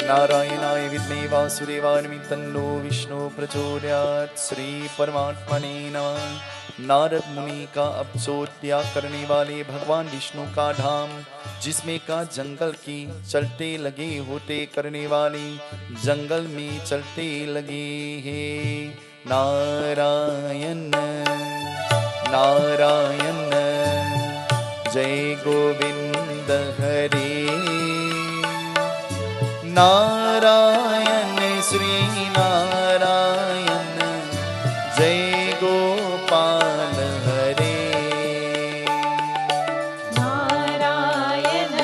Speaker 1: नारायणाय विद्महे वासुदेवाय तन्नो विष्णु प्रचोदयात्। श्री परमात्मने नमः। नारद मुनि का अवसोद त्याग करने वाले भगवान विष्णु का धाम, जिसमें का जंगल की चलते लगे होते करने वाले जंगल में चलते लगे हैं। नारायण नारायण जय गोविंद हरे। नारायण श्री नारायण जय गोपाल हरे।
Speaker 2: नारायण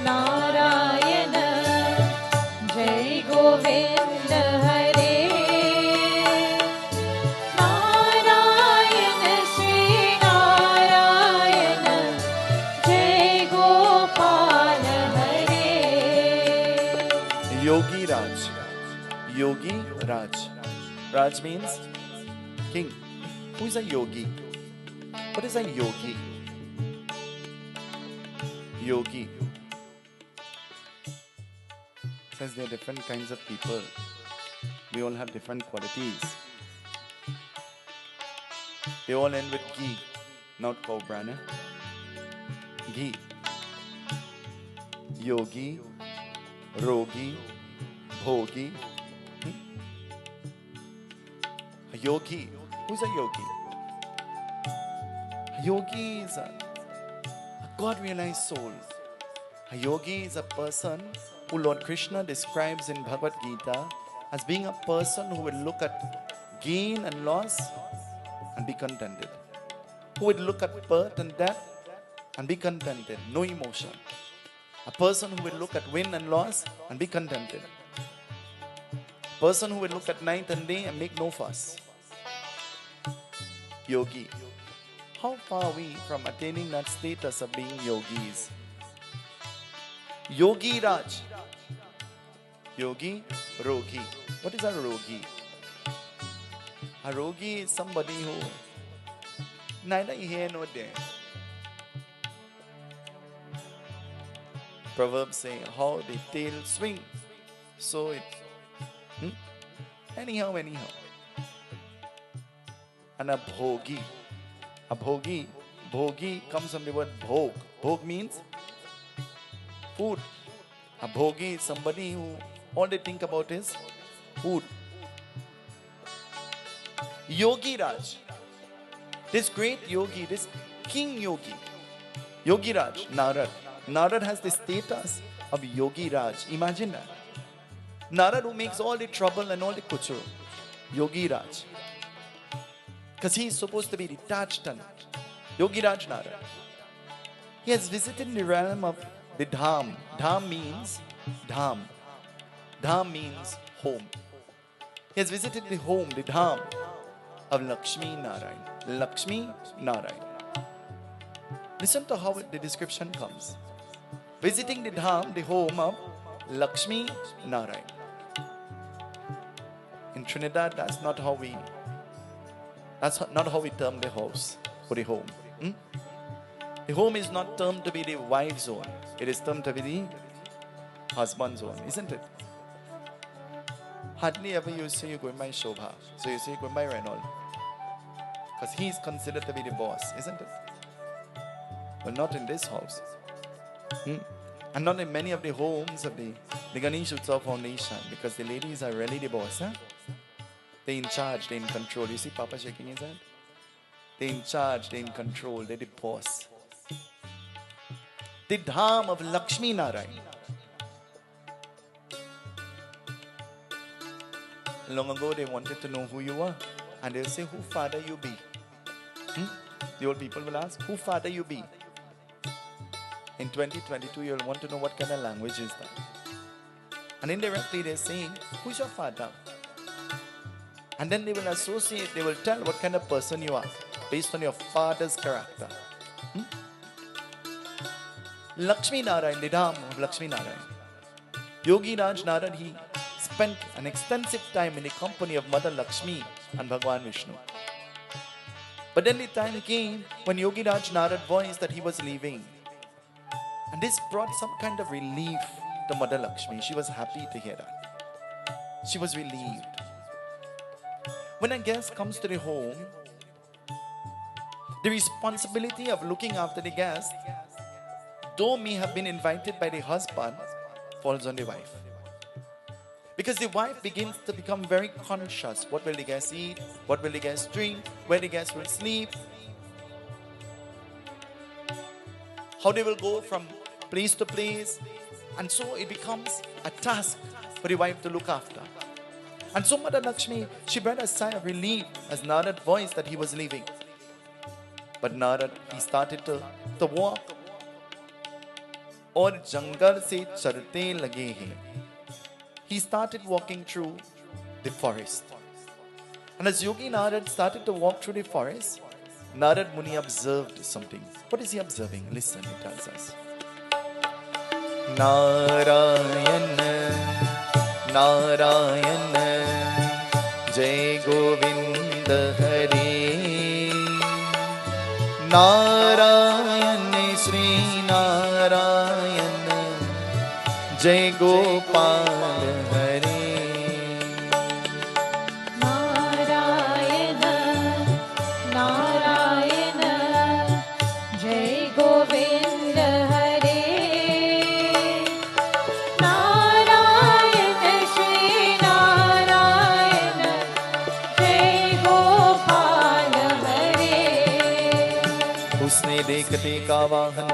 Speaker 2: नारायण जय गोविंद हरे। नारायण श्री नारायण जय गोपाल हरे।
Speaker 1: Yogi Raj. Yogi Raj. Raj means king. Who is a yogi? What is a yogi? Yogi. Says there are different kinds of people. We all have different qualities. They all end with ghee, not cobra. No? Ghee. Yogi, Rogi, Bhogi. A yogi. Who's a yogi? A yogi is a God-realized soul. A yogi is a person who Lord Krishna describes in Bhagavad Gita as being a person who will look at gain and loss and be contented. Who would look at birth and death and be contented, no emotion. A person who will look at win and loss and be contented. A person who will look at night and day and make no fuss. Yogi. How far are we from attaining that status of being yogis? Yogi Raj. Yogi, Rogi. What is a Rogi? A Rogi is somebody who neither here nor there. Proverbs say, how the tail swing, so it. Anyhow. And a bhogi. A bhogi comes from the word bhog. Bhog means food. A bhogi is somebody who all they think about is food. Yogi Raj. This great yogi, this king yogi, Yogi Raj, Narad. Narad has the status of Yogi Raj. Imagine that. Narad who makes all the trouble and all the kuchur. Yogi Raj. Because he is supposed to be detached and Yogi Raj Narad. He has visited the realm of the Dham. Dham means Dham. Dham means home. He has visited the home, the Dham of Lakshmi Narayan. Lakshmi Narayan. Listen to how the description comes. Visiting the Dham, the home of Lakshmi Narayan. In Trinidad, that's not how we term the house or the home. The home is not termed to be the wife's zone. It is termed to be the husband's zone, isn't it? Hardly ever you say you're going by Shobha. So you say you're going by Reynolds. Because he is considered to be the boss, isn't it? Well, not in this house. And not in many of the homes of the Ganesh Utsav Foundation, because the ladies are really the boss. They're in charge, they're in control. You see Papa shaking his head? They're in charge, they're in control, they're the boss. The Dham of Lakshmi Narayan. Long ago they wanted to know who you were. And they'll say, who father you be? The old people will ask, who father you be? In 2022, you'll want to know what kind of language is that. And indirectly they're saying, who's your father? And then they will associate, they will tell what kind of person you are based on your father's character. Lakshmi Narayan, the Dham of Lakshmi Narayan. Yogi Raj Narad, he spent an extensive time in the company of Mother Lakshmi and Bhagwan Vishnu. But then the time came when Yogi Raj Narad voiced that he was leaving. And this brought some kind of relief the Mother Lakshmi. She was happy to hear that. She was relieved. When a guest comes to the home, the responsibility of looking after the guest, though may have been invited by the husband, falls on the wife. Because the wife begins to become very conscious. What will the guest eat? What will the guest drink? Where the guest will sleep? How they will go from place to place. And so it becomes a task for the wife to look after. And so Mother Lakshmi, she brought a sigh of relief as Narad voiced that he was leaving. But Narad, he started to walk. और जंगल से चलते लगे हैं. He started walking through the forest. And as Yogi Narad started to walk through the forest, Narad Muni observed something. What is he observing? Listen, he tells us. Narayan, Narayan, Jai Govinda Hare. Narayan, Sri Narayan, Jai Gopal Hare.
Speaker 2: Narayana, Narayana, Jai Govinda Hare. Narayana, Shri Narayana, Jai Gopal Hare.
Speaker 1: उसने देखते का वाहन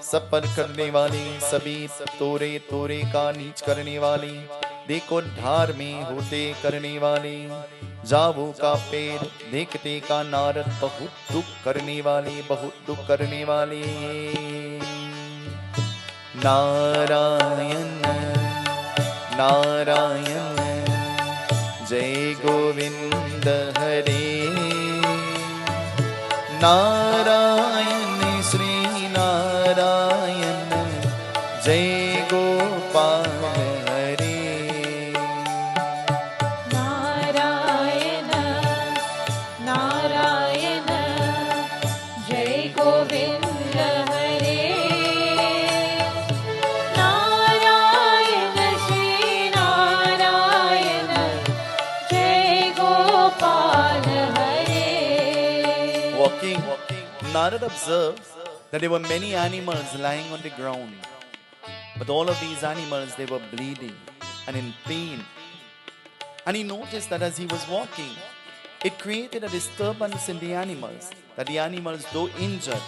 Speaker 1: सब पर करने वाली, सभी तोरे तोरे का नीच करने वाली, देखो धार में होते करने वाले, जावो का पेड़ देखते का नारद बहुत दुख करने वाले, बहुत दुख करने वाले. नारायण नारायण जय गोविंद हरे. नारायण श्री नारायण जय गोपाल हरे.
Speaker 2: नारायण नारायण जय गोविंद हरे. नारायण श्री नारायण जय गोपाल हरे.
Speaker 1: Walking, Narad observed that there were many animals lying on the ground. But all of these animals, they were bleeding and in pain. And he noticed that as he was walking, it created a disturbance in the animals. That the animals, though injured,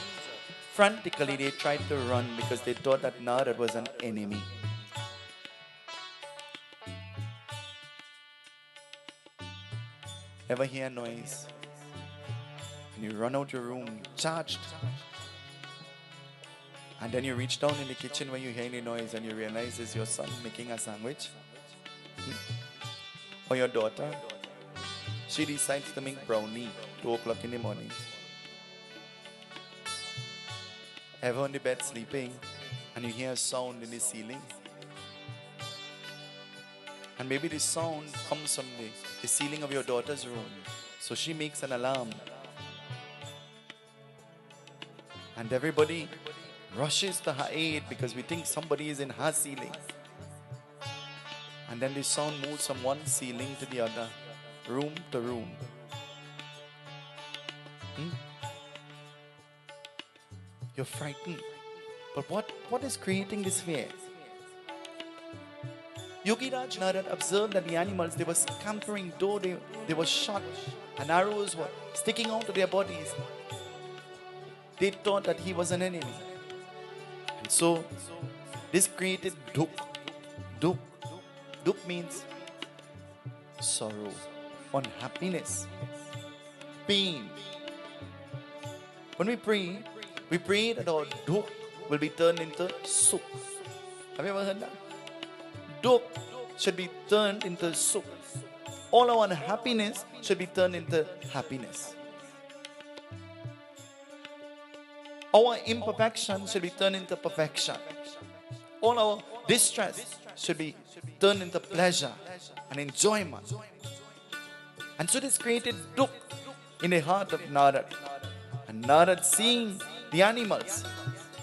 Speaker 1: frantically they tried to run because they thought that Narad was an enemy. Ever hear noise? And you run out your room, charged. And then you reach down in the kitchen when you hear any noise and you realize it's your son making a sandwich. Or your daughter. She decides to make brownie 2 o'clock in the morning. Ever on the bed sleeping and you hear a sound in the ceiling. And maybe the sound comes from the ceiling of your daughter's room. So she makes an alarm. And everybody rushes to her aid because we think somebody is in her ceiling. And then the sound moves from one ceiling to the other, room to room. You're frightened. But what is creating this fear? Yogi Raj Narad observed that the animals, they were scampering, though they were shot and arrows were sticking out of their bodies. They thought that he was an enemy. And so, this created dukh. Dukh. Dukh means sorrow, unhappiness, pain. When we pray that our dukh will be turned into sukh. Have you ever heard that? Dukh should be turned into sukh. All our unhappiness should be turned into happiness. Our imperfection should be turned into perfection. All our distress should be turned into pleasure and enjoyment. And so this created dukh in the heart of Narad. And Narad, seeing the animals,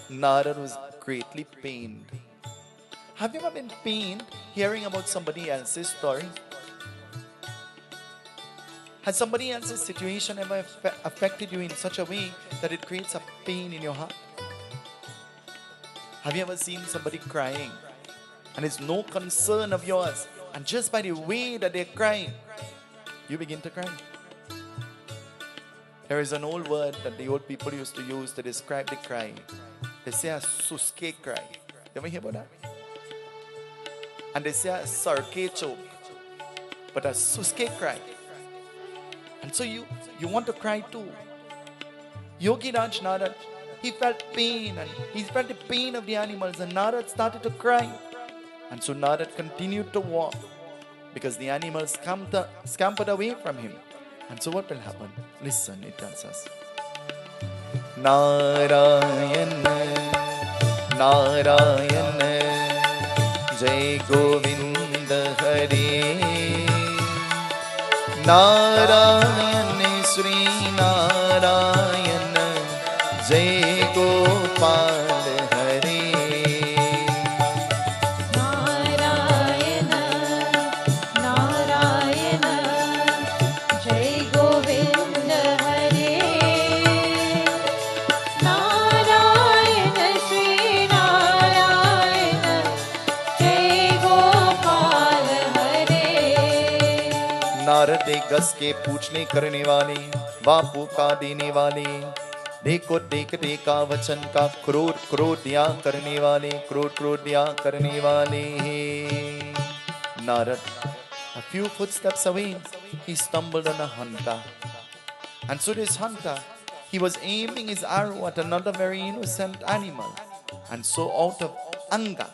Speaker 1: Narad was greatly pained. Have you ever been pained hearing about somebody else's story? Has somebody else's situation ever affected you in such a way that it creates a pain in your heart? Have you ever seen somebody crying and it's no concern of yours, and just by the way that they're crying, you begin to cry? There is an old word that the old people used to use to describe the cry. They say a suske cry. You ever hear about that? And they say a sarke choke, but a suske cry. And so you want to cry too. Yogi Raj Narad, he felt pain, and he felt the pain of the animals, and Narad started to cry. And so Narad continued to walk because the animals scampered away from him. And so what will happen? Listen, it tells us. Narayana, Narayana, Jai Govinda Hare. Narayana, Sri Narayana, Jai Gopal Hare.
Speaker 2: Narayana, Narayana, Jai Govinda Hare. Narayana, Sri Narayana, Jai Gopal Hare.
Speaker 1: Narad एक गस के पूछने करने वाले, बापू का देने वाले, देखो देखते का वचन का क्रोध क्रोध दिया करने वाले, क्रोध क्रोध दिया करने वाले. Narad, a few footsteps away, he stumbled on a hunter. And so this hunter, he was aiming his arrow at another very innocent animal. And so out of anger,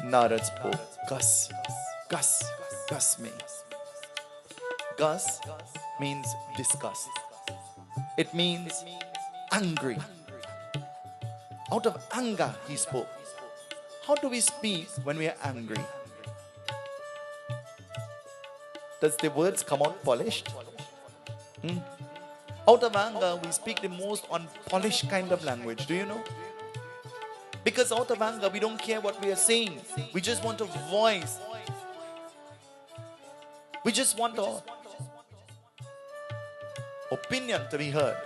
Speaker 1: Narad spoke, Gus, Gus, Gus me. Gus means disgust. It means angry. Out of anger he spoke. How do we speak when we are angry? Does the words come out polished? Out of anger we speak the most unpolished kind of language. Do you know? Because out of anger we don't care what we are saying. We just want to voice. We just want our opinion to be heard.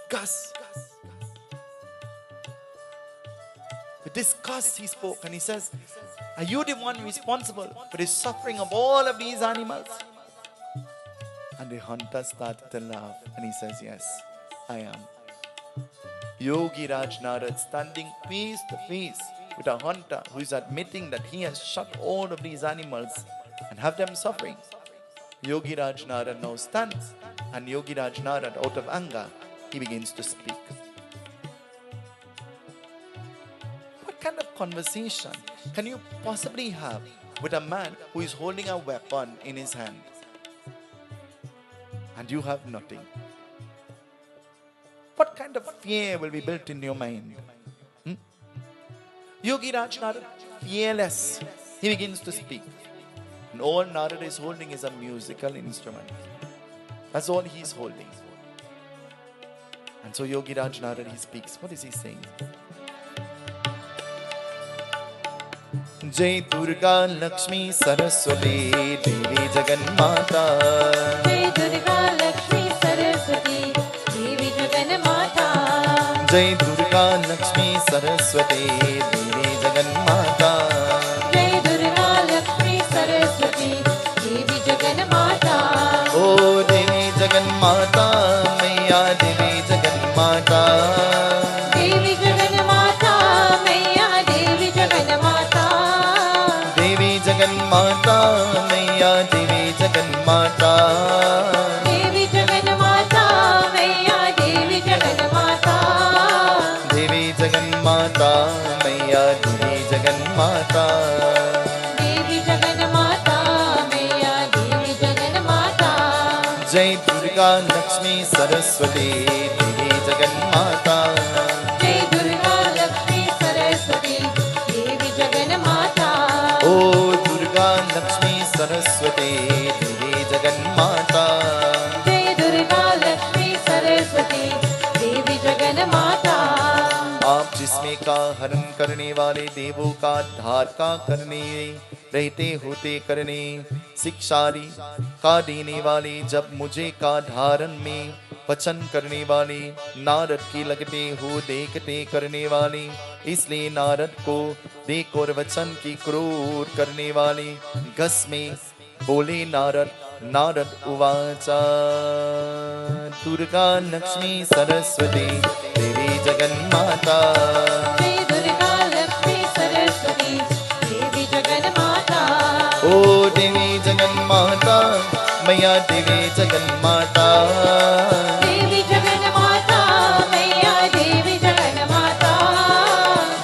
Speaker 1: Gus. With disgust he spoke, and he says, are you the one responsible for the suffering of all of these animals? And the hunter started to laugh, and he says, yes, I am. Yogi Raj Narad standing face to face with a hunter who is admitting that he has shot all of these animals and have them suffering. Yogi Raj Narad now stands, and Yogi Raj Narad, out of anger, he begins to speak. What kind of conversation can you possibly have with a man who is holding a weapon in his hand and you have nothing? What kind of fear will be built in your mind? Yogi Raj Narad, fearless, he begins to speak. And all Narad is holding is a musical instrument. That's all he is holding. And so Yogi Raj Narad, he speaks. What is he saying? Jai Durga Lakshmi Saraswati Devi Jagan Mata.
Speaker 2: Jai Durga Lakshmi Saraswati Devi Jagan Mata.
Speaker 1: Jai Durga Lakshmi Saraswati Devi Jagan Mata.
Speaker 2: Jai Durga Lakshmi Saraswati Devi Jagan Mata.
Speaker 1: O Devi Jagan Mata, Maya Devi Jagan Mata.
Speaker 2: Devi Jagan Mata, Maya Devi Jagan Mata.
Speaker 1: Devi Jagan Mata, Maya Devi Jagan Mata.
Speaker 2: Devi Jagan Mata, Maya Devi Jagan Mata.
Speaker 1: Devi Jagan Mata, Maya Devi Jagan Mata.
Speaker 2: Devi Jagan Mata, Maya Devi Jagan Mata.
Speaker 1: Jai Durga Lakshmi Saraswati Devi Jagan Mata.
Speaker 2: Jai Durga Lakshmi Saraswati Devi Jagan Mata.
Speaker 1: O Durga Lakshmi Saraswati Devi Jagan Mata.
Speaker 2: Jai Durga Lakshmi Saraswati Devi Jagan Mata.
Speaker 1: आप जिसमें का हरण करने वाले, देवों का धार का करने, रहते होते करने, शिक्षारी का देने वाले, जब मुझे का धारण में वचन करने वाले, नारद की लगते हो देखते करने वाले, इसलिए नारद को देख और वचन की क्रूर करने वाले, घस में बोले नारद, नारद उवाचा दुर्गा लक्ष्मी सरस्वती देवी जगन्माता,
Speaker 2: श्री दुर्गा लक्ष्मी सरस्वती देवी जगन्माता,
Speaker 1: ओ देवी जगन्माता, मैया देवी जगन्माता,
Speaker 2: देवी जगन्माता, मैया देवी जगन्माता,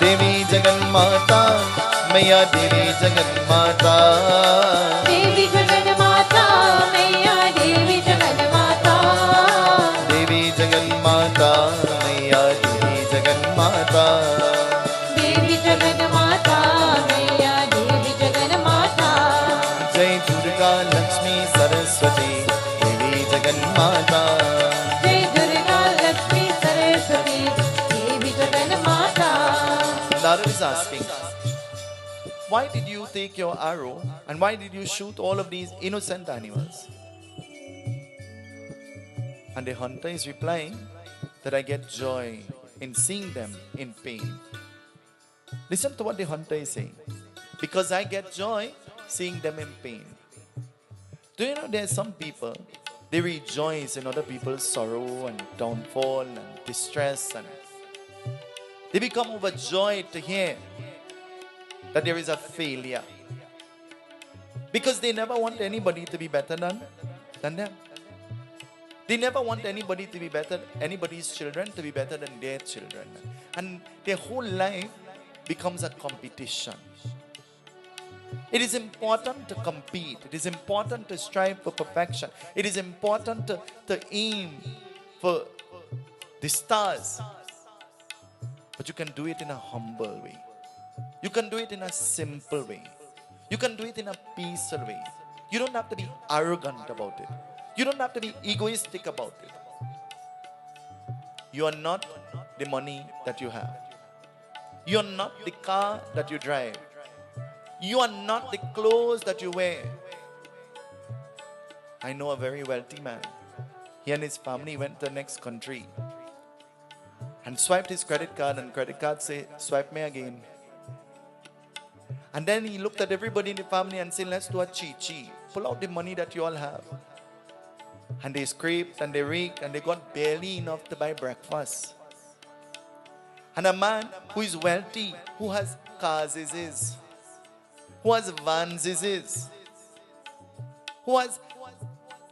Speaker 1: देवी जगन्माता, मैया देवी जगन्माता,
Speaker 2: देवी जगन्माता, मैया देवी जगन्माता,
Speaker 1: देवी जगन्माता, मैया देवी जगन्माता,
Speaker 2: देवी जगन्माता, मैया देवी जगन्माता,
Speaker 1: जय दुर्गा लक्ष्मी सरस्वती देवी जगन्माता।
Speaker 2: जय दुर्गा लक्ष्मी सरस्वती देवी जगन्माता.
Speaker 1: Narad is asking, why did you take your arrow and why did you shoot all of these innocent animals? And the hunter is replying that I get joy in seeing them in pain. Listen to what the hunter is saying. Because I get joy seeing them in pain. Do you know there are some people, they rejoice in other people's sorrow and downfall and distress, and they become overjoyed to hear that there is a failure. Because they never want anybody to be better than them. They never want anybody to be better, anybody's children to be better than their children. And their whole life becomes a competition. It is important to compete. It is important to strive for perfection. It is important to aim for the stars. But you can do it in a humble way. You can do it in a simple way. You can do it in a peaceful way. You don't have to be arrogant about it. You don't have to be egoistic about it. You are not the money that you have. You are not the car that you drive. You are not the clothes that you wear. I know a very wealthy man. He and his family went to the next country and swiped his credit card, and credit card said, swipe me again. And then he looked at everybody in the family and said, let's do a chi-chi. Pull out the money that you all have. And they scraped and they raked and they got barely enough to buy breakfast. And a man who is wealthy, who has cars is his, who has vans is his, who has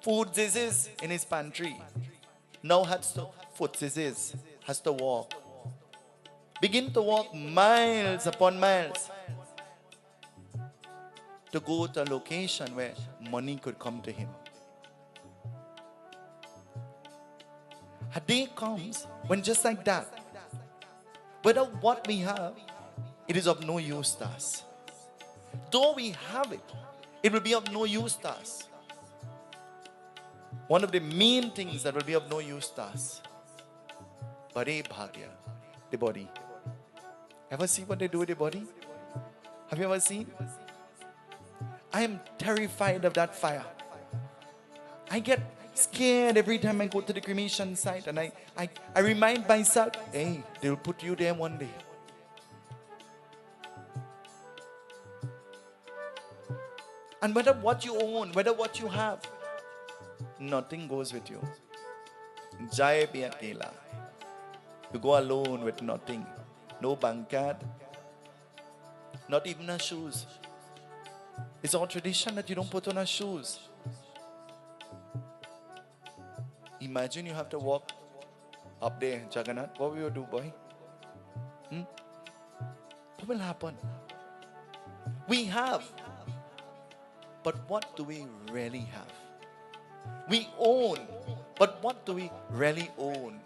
Speaker 1: foods is his in his pantry, now has to foot is his, has to walk. Begin to walk miles upon miles to go to a location where money could come to him. A day comes when just like that, whether what we have, it is of no use to us. Though we have it, it will be of no use to us. One of the main things that will be of no use to us, Bare Bhagya, the body. Ever see what they do with the body? Have you ever seen? I am terrified of that fire. I get scared every time I go to the cremation site, and I remind myself, hey, they'll put you there one day. And whether what you own, whether what you have, nothing goes with you. Jai bhi akela. You go alone with nothing. No bank card. Not even a shoes. It's our tradition that you don't put on our shoes. Imagine you have to walk up there, Jagannath. What will you do, boy? What will happen? We have. But what do we really have? We own. But what do we really own?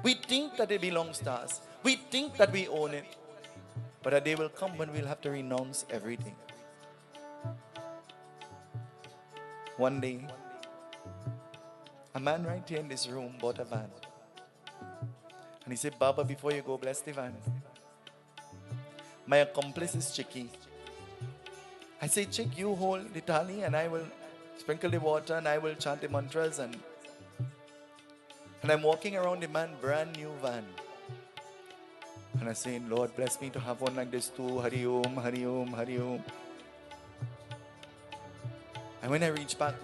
Speaker 1: We think that it belongs to us. We think that we own it. But a day will come when we'll have to renounce everything. One day, a man right here in this room bought a van. And he said, Baba, before you go, bless the van. My accomplice is Chicky. I say, Chick, you hold the tali and I will sprinkle the water and I will chant the mantras. And I'm walking around the man, brand new van. And I'm saying, Lord, bless me to have one like this too. Hari Om, Hari Om, Hari Om. And when I reach back,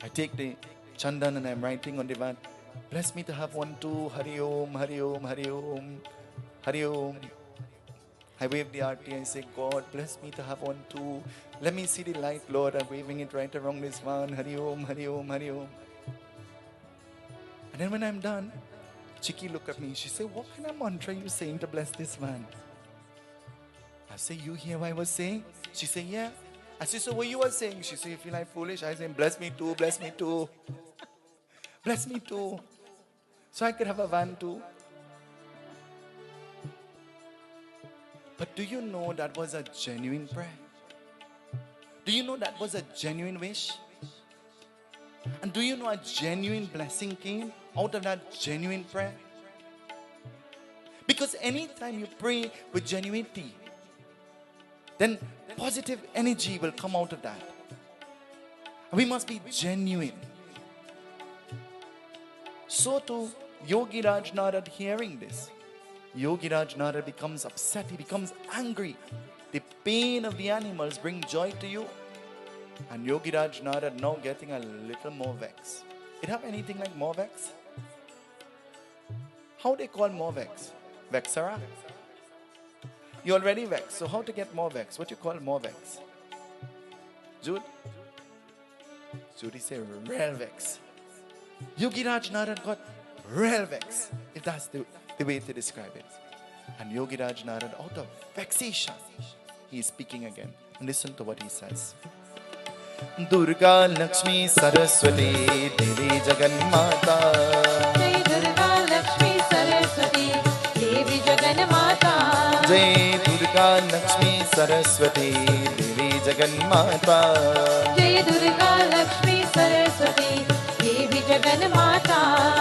Speaker 1: I take the chandan and I'm writing on the van, bless me to have one too. Hari Om, Hari Om, Hari Om, Hari Om. I wave the arti and say, God, bless me to have one too. Let me see the light, Lord. I'm waving it right around this van. Hari Om, Hari Om, Hari Om. And then when I'm done, Chiki look at me. She said, what kind of mantra are you saying to bless this man? I say, you hear what I was saying? She said, yeah. I said, so what you were saying? She said, you feel like foolish? I said, bless me too, bless me too. Bless me too. So I could have a van too. But do you know that was a genuine prayer? Do you know that was a genuine wish? And do you know a genuine blessing came out of that genuine prayer? Because anytime you pray with genuinity, then positive energy will come out of that. We must be genuine. So too, Yogi Raj Narad hearing this, Yogi Raj Narad becomes upset, he becomes angry. The pain of the animals bring joy to you. And Yogi Raj Narad now getting a little more vex. It have anything like more vex? How they call more vex? Vexara? You already vexed, so how to get more vex? What you call more vex? Jude? Judy say real vex. Yogi Raj Narad got real vex, if that's the way to describe it. And Yogi Raj Narad, out of vexation, he is speaking again. And listen to what he says. Durga Lakshmi Saraswati Devi Jagannata.
Speaker 2: Jai Durga Lakshmi Saraswati Devi Jagannata.
Speaker 1: Jai Durga Lakshmi Saraswati Devi Jagannata.
Speaker 2: Jai Durga Lakshmi Saraswati Devi Jagannata.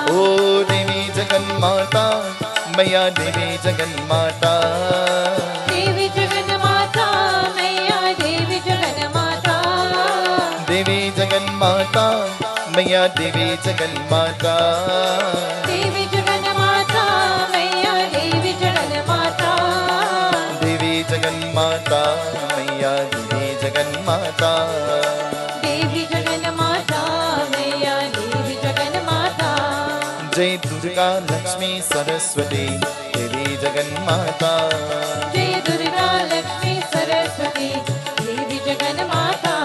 Speaker 1: Oh Devi Jagannata, Maya Devi Jagannata.
Speaker 2: Devi Jagannata, Maya Devi Jagannata.
Speaker 1: Devi Jagannata, Maya Devi Jagannata.
Speaker 2: Devi Jagannata, Maya Devi Jagannata.
Speaker 1: Devi Jagannata, Maya Devi Jagannata.
Speaker 2: Devi Jagannata, Maya Devi Jagannata.
Speaker 1: Jai Durga Lakshmi Saraswati Devi Jagannata.
Speaker 2: Jai Durga Lakshmi Saraswati Devi Jagannata.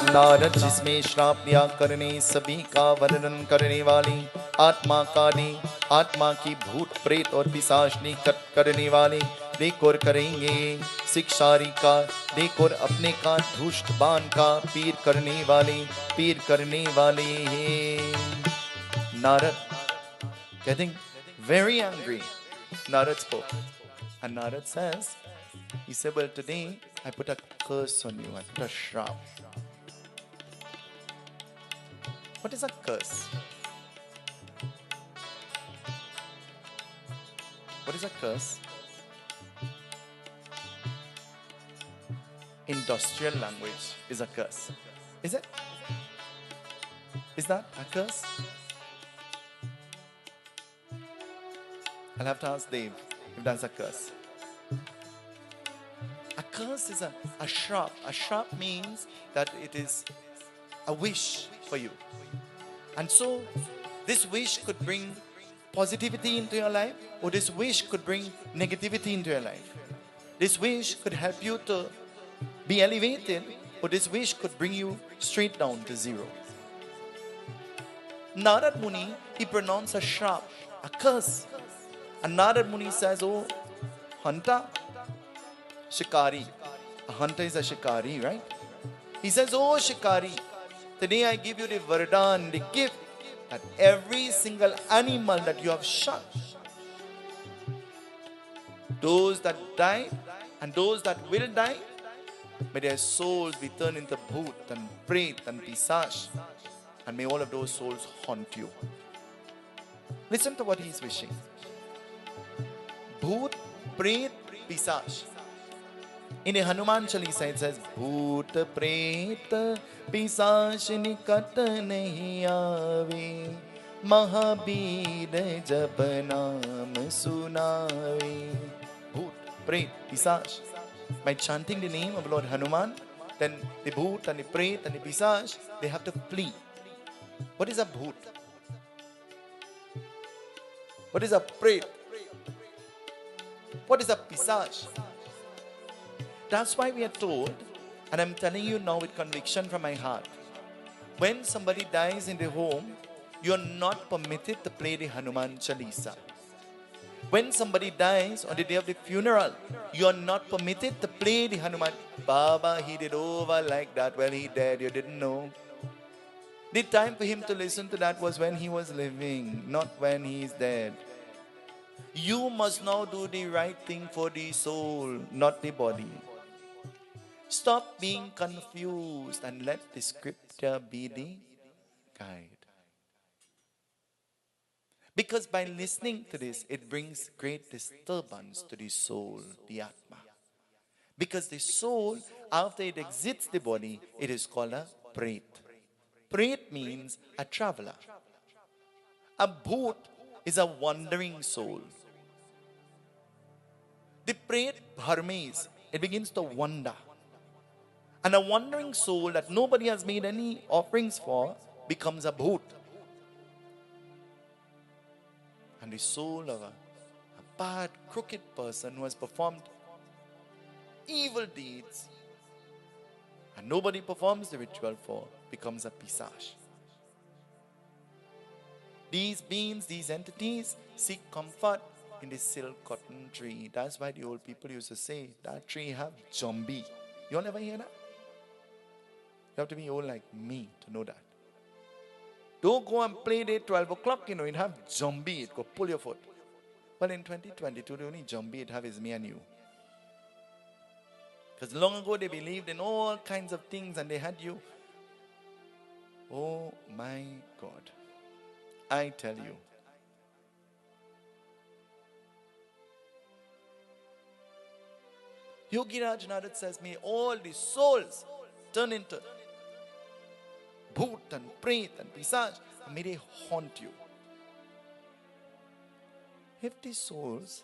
Speaker 1: Narad जिसमें श्राप दिया करने सभी का वर्णन करने वाली आत्मा काली आत्मा की भूत प्रेत और पिशाच निकट करने वाले देख और करेंगे शिक्षारी का देख और अपने का दुष्ट बाण का पीर करने वाले हैं. Narad getting very angry. Narad spoke and Narad says, he said, well, today I put a curse on you, I put a shrap. What is a curse? What is a curse? Industrial language is a curse. Is it? Is that a curse? I'll have to ask Dave if that's a curse. A curse is a shrap. A shrap means that it is a wish for you. And so, this wish could bring positivity into your life, or this wish could bring negativity into your life. This wish could help you to be elevated, or this wish could bring you straight down to zero. Narad Muni, he pronounced a shrap, a curse. And Narad Muni says, oh, hunter, shikari. A hunter is a shikari, right? He says, oh, shikari, today I give you the vardhan, the gift, that every single animal that you have shot, those that died and those that will die, may their souls be turned into bhoot and pret and pisach, and may all of those souls haunt you. Listen to what he's wishing. Bhoot, Pret, Pisach. In the Hanuman Chalisa it says, Bhoot, Pret, Pisach nikat nahi aave, Mahabir jab naam sunave. Bhoot, Pret, Pisach. By chanting the name of Lord Hanuman, then the Bhoot and the Pret and the Pisach, they have to flee. What is a Bhoot? What is a Pret? What is a Pisach? That's why we are told, and I'm telling you now with conviction from my heart, when somebody dies in the home, you're not permitted to play the Hanuman Chalisa. When somebody dies on the day of the funeral, you're not permitted to play the Hanuman. Baba, he did over like that. Well, he died, you didn't know. The time for him to listen to that was when he was living, not when he's dead. You must now do the right thing for the soul, not the body. Stop being confused and let the scripture be the guide. Because by listening to this, it brings great disturbance to the soul, the Atma. Because the soul, after it exits the body, it is called a Pret. Pret means a traveler. A Bhoot is a wandering soul. The Pret Hermes, it begins to wander. And a wandering soul that nobody has made any offerings for becomes a Bhoot. And the soul of a bad, crooked person who has performed evil deeds and nobody performs the ritual for becomes a Pisach. These beings, these entities seek comfort in the silk cotton tree. That's why the old people used to say that tree have zombie. You all never hear that? You have to be old like me to know that. Don't go and play there 12 o'clock, it have zombie, it go pull your foot. Well, in 2022, the only zombie it have is me and you. Because long ago they believed in all kinds of things and they had you. Oh my God. I tell you. Yogi Raj Narad says, may all the souls turn into Bhoot and Pret and Pisach, and may they haunt you. If the souls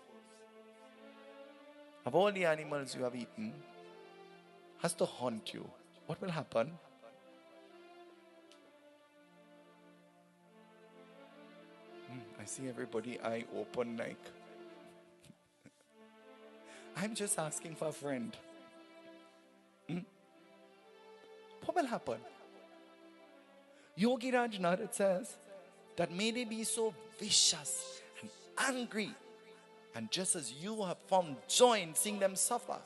Speaker 1: of all the animals you have eaten has to haunt you, what will happen? I see everybody eye open like, I'm just asking for a friend. What will happen? Yogi Raj Narad says that may they be so vicious and angry, and just as you have found joy in seeing them suffer,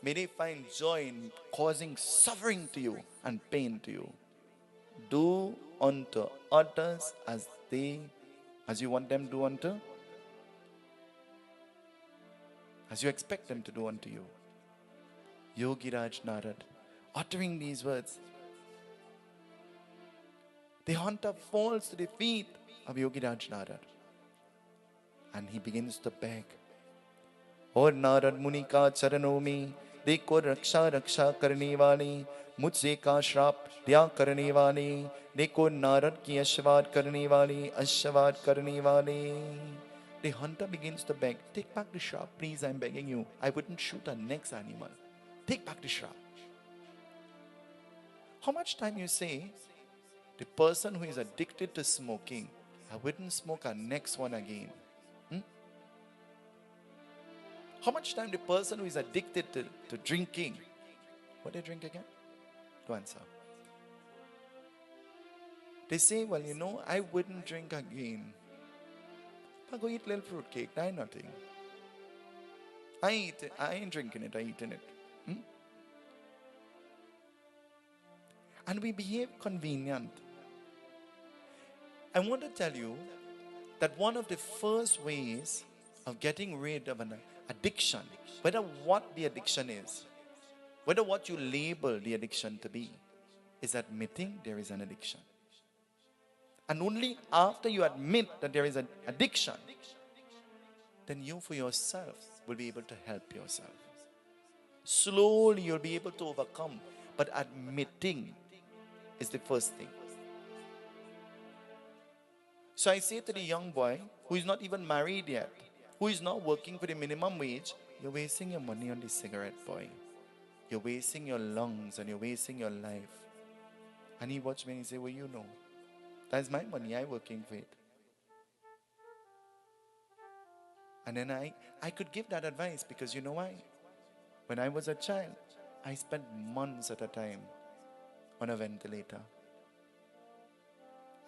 Speaker 1: may they find joy in causing suffering to you and pain to you. Do unto others as you want them to do unto, as you expect them to do unto you. Yogi Raj Narad, uttering these words, the hunter falls to the feet of Yogi Raj Narad and he begins to beg. और नारद मुनि का चरणों में देखो रक्षा रक्षा करने वाले, मुझसे का श्राप त्याग करने वाले, देखो नारद की आशीर्वाद करने वाले, आशीर्वाद करने वाले. The hunter begins to beg, take back the shrap, please, I'm begging you. I wouldn't shoot a next animal. Take back the shrap. How much time you say, the person who is addicted to smoking, I wouldn't smoke a next one again. How much time the person who is addicted to drinking, what they drink again? To answer. They say, well, I wouldn't drink again. I go eat little fruit cake, that ain't nothing. I eat it, I ain't drinking it, I eating it. And we behave convenient. I want to tell you that one of the first ways of getting rid of an addiction, whether what the addiction is, whether what you label the addiction to be, is admitting there is an addiction. And only after you admit that there is an addiction, then you for yourself will be able to help yourself. Slowly you'll be able to overcome, but admitting is the first thing. So I say to the young boy who is not even married yet, who is not working for the minimum wage, you're wasting your money on the cigarette, boy. You're wasting your lungs and you're wasting your life. And he watched me and he said, well, you know, that's my money, I'm working for it. And then I could give that advice because you know why? When I was a child, I spent months at a time on a ventilator.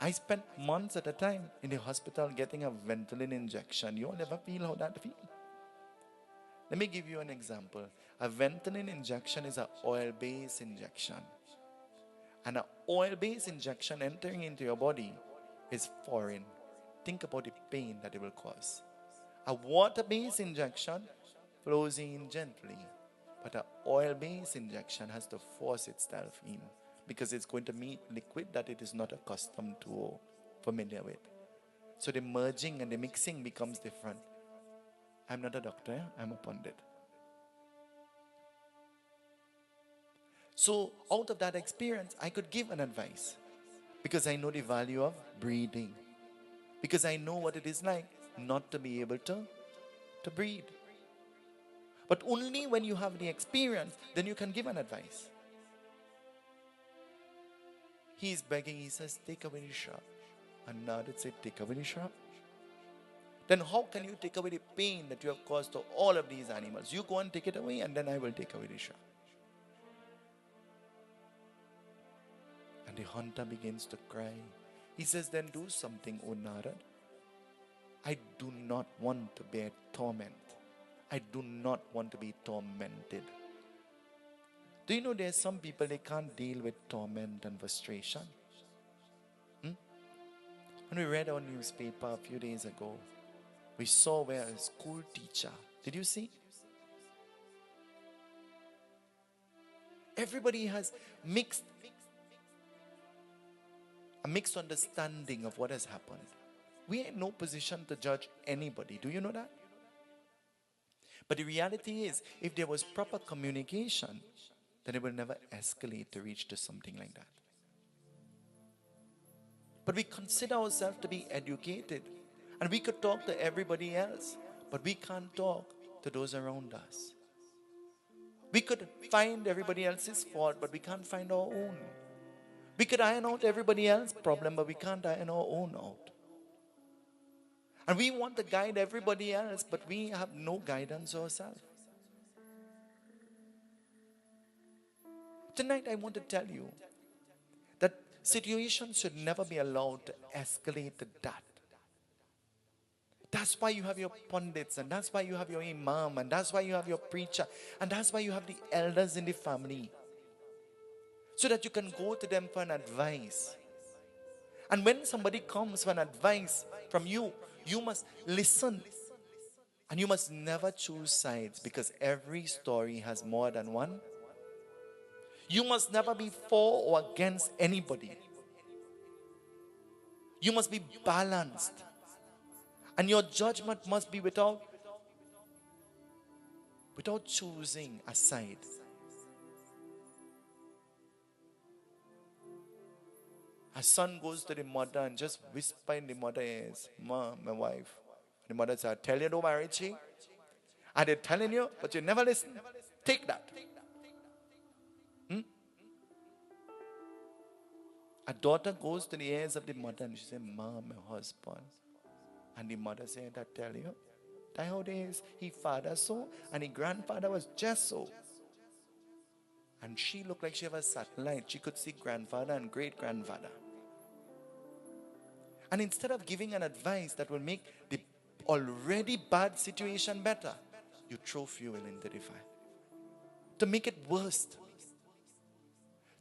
Speaker 1: I spent months at a time in the hospital getting a Ventolin injection. You all ever feel how that feels? Let me give you an example. A Ventolin injection is an oil-based injection. And an oil-based injection entering into your body is foreign. Think about the pain that it will cause. A water-based injection flows in gently. But an oil-based injection has to force itself in because it's going to meet liquid that it is not accustomed to or familiar with. So the merging and the mixing becomes different. I'm not a doctor, I'm a pundit. So out of that experience, I could give an advice because I know the value of breathing. Because I know what it is like not to be able to breathe. But only when you have the experience, then you can give an advice. He's begging, he says, take away the sharp. And now they say, take away the sharp. Then how can you take away the pain that you have caused to all of these animals? You go and take it away and then I will take away the sharp. And the hunter begins to cry. He says, then do something, O Narad. I do not want to bear torment. I do not want to be tormented. Do you know there are some people, they can't deal with torment and frustration? When we read our newspaper a few days ago, we saw where a school teacher, did you see? Everybody has a mixed understanding of what has happened. We are in no position to judge anybody. Do you know that? But the reality is, if there was proper communication, then it will never escalate to reach to something like that. But we consider ourselves to be educated, and we could talk to everybody else, but we can't talk to those around us. We could find everybody else's fault, but we can't find our own. We could iron out everybody else's problem, but we can't iron our own out. And we want to guide everybody else, but we have no guidance ourselves. Tonight I want to tell you that situations should never be allowed to escalate to that. That's why you have your pundits, and that's why you have your imam, and that's why you have your preacher, and that's why you have the elders in the family. So that you can go to them for an advice. And when somebody comes for an advice from you, you must listen. And you must never choose sides, because every story has more than one. You must never be for or against anybody. You must be balanced. And your judgment must be without choosing a side. A son goes to the mother and just whisper in the mother's ears, "Mom, my wife." The mother says, "I tell you, don't marry she. And they're telling you, but you never listen. Take that." A daughter goes to the ears of the mother and she says, "Mom, my husband." And the mother said, "I tell you, that how it is. His father so, and his grandfather was just so." And she looked like she had a satellite. She could see grandfather and great-grandfather. And instead of giving an advice that will make the already bad situation better, you throw fuel into the fire to make it worse.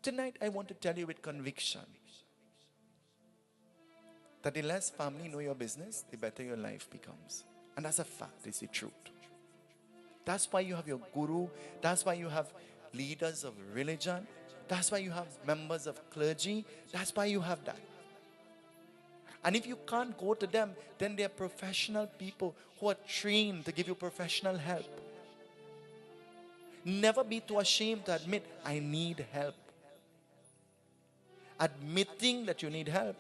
Speaker 1: Tonight I want to tell you with conviction that the less family know your business, the better your life becomes. And that's a fact, it's the truth. That's why you have your guru. That's why you have leaders of religion. That's why you have members of clergy. That's why you have that. And if you can't go to them, then they are professional people who are trained to give you professional help. Never be too ashamed to admit, I need help. Admitting that you need help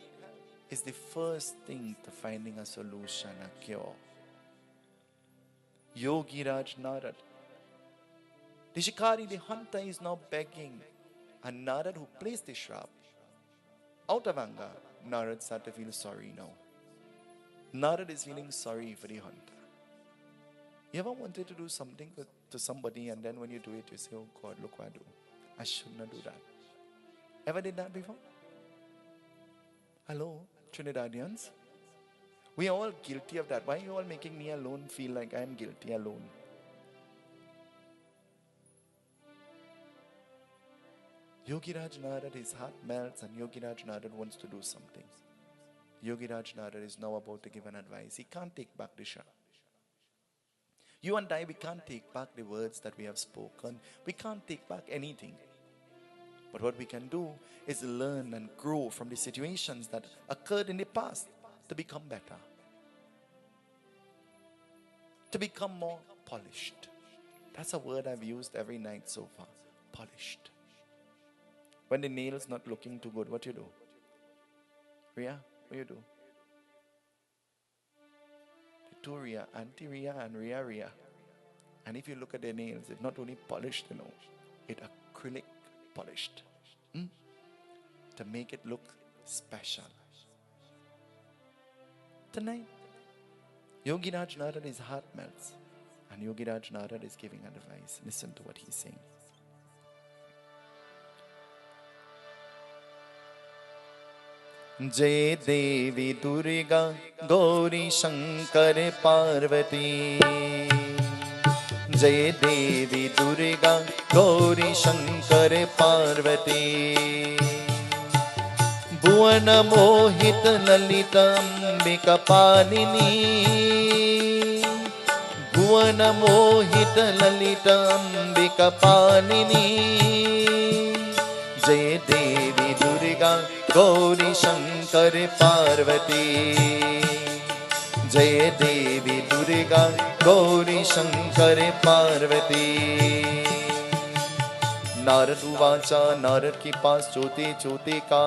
Speaker 1: is the first thing to finding a solution, a cure. Yogi Raj Narad. The shikari, the hunter, is now begging. And Narad, who placed the shrub, out of anger, Narad started to feel sorry now. Narad is feeling sorry for the hunter. You ever wanted to do something to somebody, and then when you do it, you say, oh God, look what I do. I should not do that. Ever did that before? Hello, Trinidadians? We are all guilty of that. Why are you all making me alone feel like I am guilty alone? Yogi Raj Narad, his heart melts, and Yogi Raj Narad wants to do something. Yogi Raj Narad is now about to give an advice. He can't take back the Shah. You and I, we can't take back the words that we have spoken. We can't take back anything. But what we can do is learn and grow from the situations that occurred in the past to become better. To become more polished. That's a word I've used every night so far. Polished. When the nail's not looking too good, what you do? Ria, what you do? The two Ria, anti-Ria and Ria. And if you look at their nails, it's not only polished, it's acrylic polished. To make it look special. Tonight, Yogi Raj Narad, his heart melts. And Yogi Raj Narad is giving advice. Listen to what he's saying. जय देवी दुर्गा गौरी शंकर पार्वती जय देवी दुर्गा गौरी शंकर पार्वती भुवन मोहित ललित अंबिका पालिनी भुवन मोहित ललित अंबिका पालिनी जय देवी दुर्गा गौरी शंकर पार्वती जय देवी दुर्गा गौरी शंकर पार्वती नारद उवाचा नारद के पास चौथे चौथे का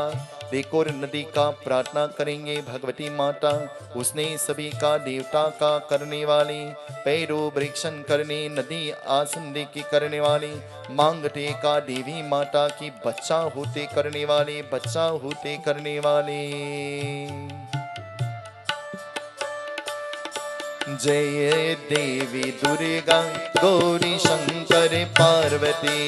Speaker 1: देखो नदी का प्रार्थना करेंगे भगवती माता उसने सभी का देवता का करने वाली पैरों वृक्षण करने नदी आसन की करने वाली मांगते का देवी माता की बच्चा होते करने वाले बच्चा होते करने वाले जय देवी दुर्गा गौरी शंकर पार्वती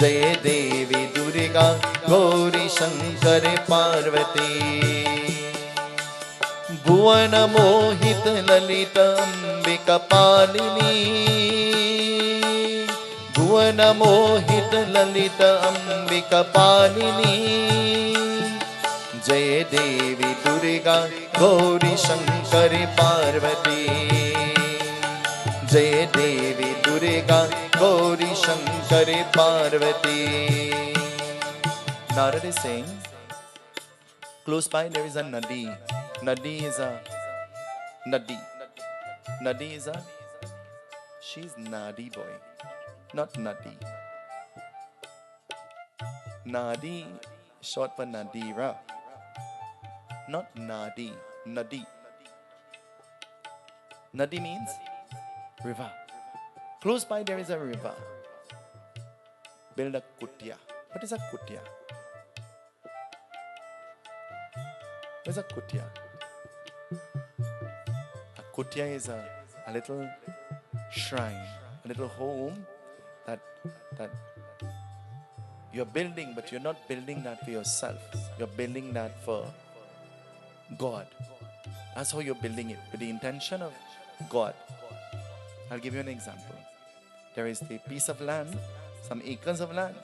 Speaker 1: जय देवी दुर्गा गौरी शंकर पार्वती भुवन मोहित ललित अंबिका पालिनी भुवन मोहित ललित अंबिका पालिनी जय देवी दुर्गा गौरी शंकर पार्वती जय देवी Durga Gauri Shankar Parvati Narad is saying, close by there is a Nadi. Nadi is a Nadi. Nadi is a, she's Nadi boy, not Nadi. Nadi, short for Nadira, not Nadi, Nadi. Nadi means river. Close by there is a river. Build a kutia. What is a kutia? What is a kutia? A kutia is a little shrine, a little home that you're building, but you're not building that for yourself. You're building that for God. That's how you're building it, with the intention of God. I'll give you an example. There is a piece of land, some acres of land,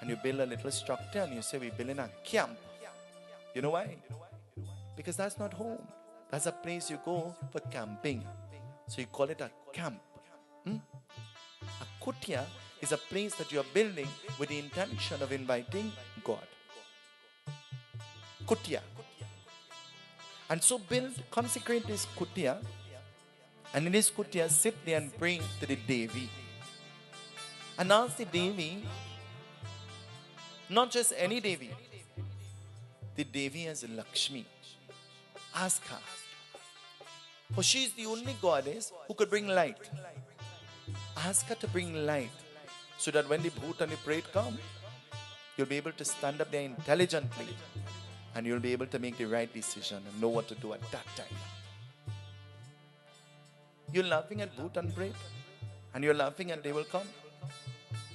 Speaker 1: and you build a little structure and you say, we're building a camp. You know why? Because that's not home. That's a place you go for camping. So you call it a camp. A kutia is a place that you are building with the intention of inviting God. kutia. And so build, consecrate this kutia, and in this kutia sit there and pray to the Devi. And ask the Devi, not just any Devi, the Devi as Lakshmi. Ask her. For she is the only goddess who could bring light. Ask her to bring light, so that when the bhoot and the pret come, you'll be able to stand up there intelligently, and you'll be able to make the right decision and know what to do at that time. You're laughing at bhoot and pret, and you're laughing and they will come.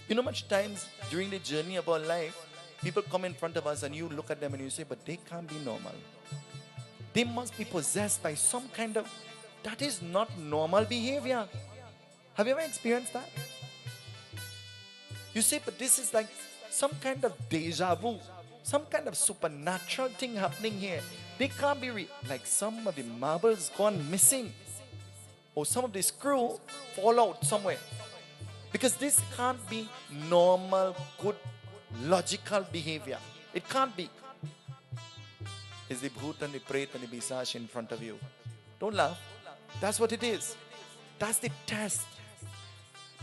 Speaker 1: You know, much times during the journey of our life, people come in front of us and you look at them and you say, but they can't be normal. They must be possessed by some kind of, that is not normal behavior. Have you ever experienced that? You say, but this is like some kind of deja vu, some kind of supernatural thing happening here. They can't be like some of the marbles gone missing, or some of the screw fall out somewhere. Because this can't be normal, good, logical behavior. It can't be. Is the bhoot and the pret and the bisach in front of you? Don't laugh. That's what it is. That's the test.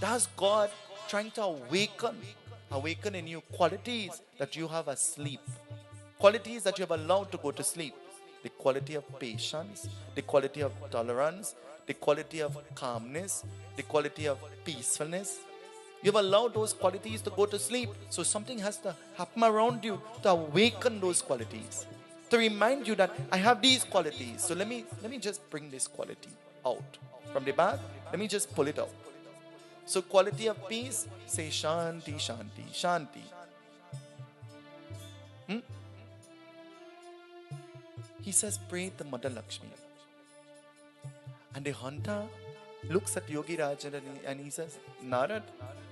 Speaker 1: That's God trying to awaken in you qualities that you have asleep. Qualities that you have allowed to go to sleep. The quality of patience, the quality of tolerance, the quality of calmness, the quality of peacefulness. You've allowed those qualities to go to sleep. So something has to happen around you to awaken those qualities. To remind you that I have these qualities. So let me just bring this quality out. From the bag, let me just pull it out. So quality of peace, say Shanti, Shanti, Shanti. He says, pray to Mother Lakshmi. And the hunter looks at Yogi Raj and he says, Narad,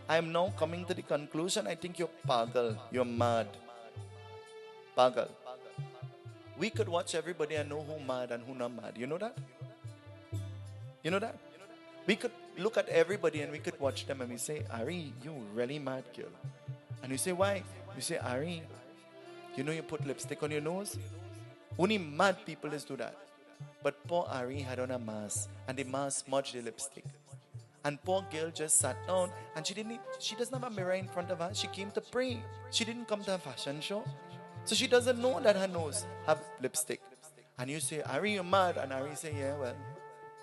Speaker 1: I am now coming to the conclusion, I think you're pagal, you're mad. Pagal. We could watch everybody and know who mad and who not mad. You know that? You know that? We could look at everybody and we could watch them and we say, Ari, you really mad girl. And you say, why? You say, Ari, you know you put lipstick on your nose? Only mad people just do that. But poor Ari had on a mask and the mask smudged the lipstick. And poor girl just sat down and she doesn't have a mirror in front of her. She came to pray. She didn't come to a fashion show. So she doesn't know that her nose have lipstick. And you say, Ari, you're mad. And Ari say, yeah, well,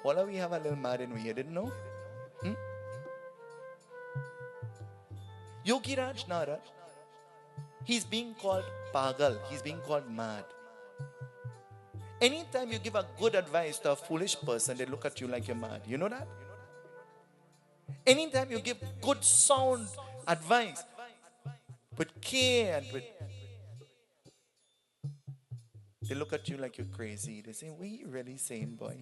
Speaker 1: all of we have a little mad in we here, didn't know? Yogi Raj Narad, he's being called pagal. He's being called mad. Anytime you give a good advice to a foolish person, they look at you like you're mad. You know that? Anytime you give good sound advice with care and with, they look at you like you're crazy. They say, what are you really saying, boy?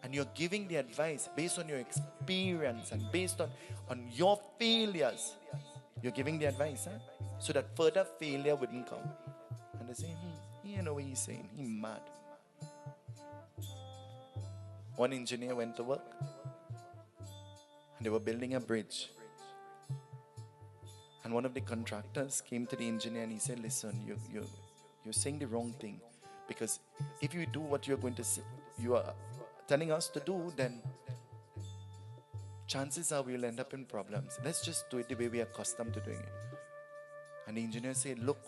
Speaker 1: And you're giving the advice based on your experience and based on your failures. You're giving the advice, huh? So that further failure wouldn't come. And they say, you know what he's saying. He's mad. One engineer went to work and they were building a bridge. And one of the contractors came to the engineer and he said, listen, you're saying the wrong thing. Because if you do what you're going to say, you are telling us to do, then chances are we'll end up in problems. Let's just do it the way we are accustomed to doing it. And the engineer said, look,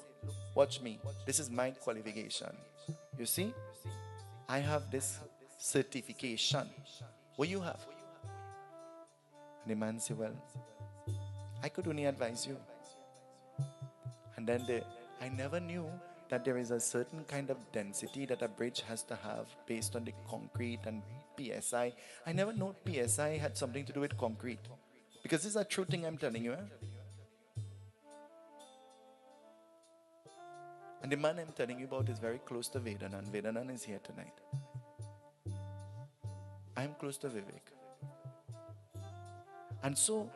Speaker 1: watch me. This is my qualification. You see, I have this certification. What you have? And the man said, well, I could only advise you. And then I never knew that there is a certain kind of density that a bridge has to have based on the concrete and PSI. I never knew PSI had something to do with concrete. Because this is a true thing I'm telling you. And the man I'm telling you about is very close to Vedanand. Vedanand is here tonight. I'm close to Vivek. And so,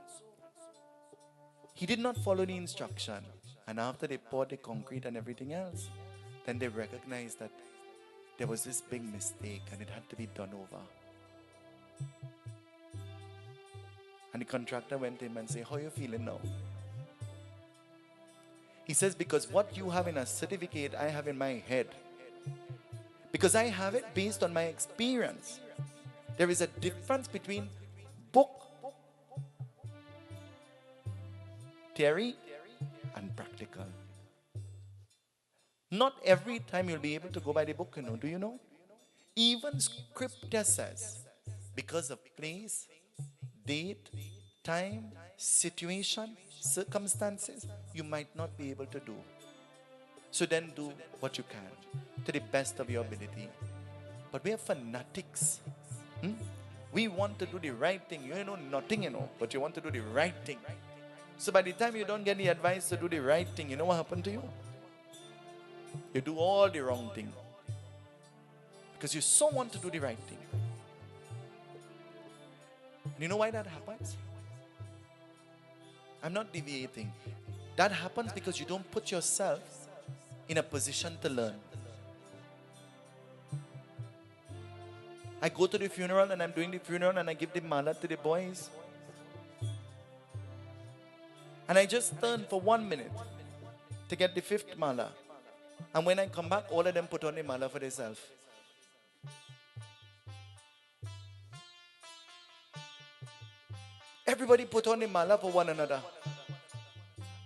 Speaker 1: he did not follow the instruction. And after they poured the concrete and everything else, then they recognized that there was this big mistake and it had to be done over. And the contractor went to him and said, how are you feeling now? He says, because what you have in a certificate, I have in my head. Because I have it based on my experience. There is a difference between book, theory, and practical. Not every time you'll be able to go by the book, do you know? Even scripture says, because of place, date, time, situation, circumstances, you might not be able to do. So then do what you can to the best of your ability. But we are fanatics. We want to do the right thing. You know nothing, but you want to do the right thing. So by the time you don't get the advice to do the right thing, you know what happened to you? You do all the wrong thing. Because you so want to do the right thing. And you know why that happens? I'm not deviating. That happens because you don't put yourself in a position to learn. I go to the funeral and I'm doing the funeral and I give the mala to the boys. And I just turn for 1 minute to get the 5th mala. And when I come back, all of them put on the mala for themselves. Everybody put on the mala for one another.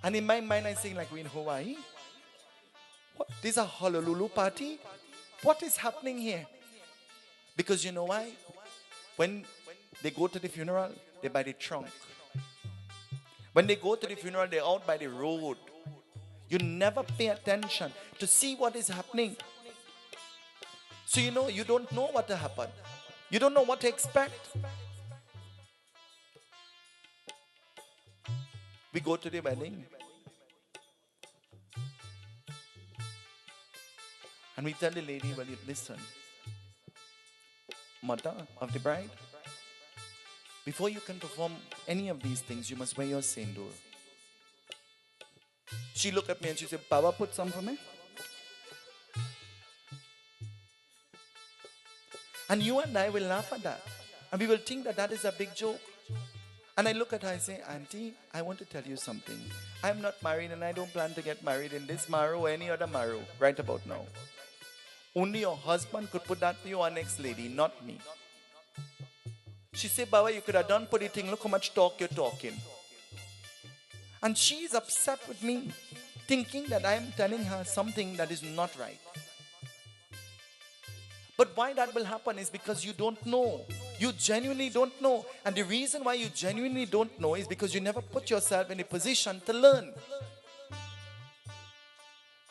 Speaker 1: And in my mind, I think like we're in Hawaii. What? This is a Honolulu party? What is happening here? Because you know why? When they go to the funeral, they buy the trunk. When they go to the funeral, they're out by the road. You never pay attention to see what is happening. So you don't know what to happen. You don't know what to expect. We go to the wedding. And we tell the lady, well, you listen, mother of the bride, before you can perform any of these things, you must wear your sindoor. She looked at me and she said, Baba, put some for me. And you and I will laugh at that. And we will think that that is a big joke. And I look at her and say, Auntie, I want to tell you something. I'm not married and I don't plan to get married in this Maru or any other Maru right about now. Only your husband could put that to your next lady, not me. She said, Baba, you could have done pretty thing. Look how much talk you're talking. And she's upset with me, thinking that I'm telling her something that is not right. But why that will happen is because you don't know. You genuinely don't know. And the reason why you genuinely don't know is because you never put yourself in a position to learn.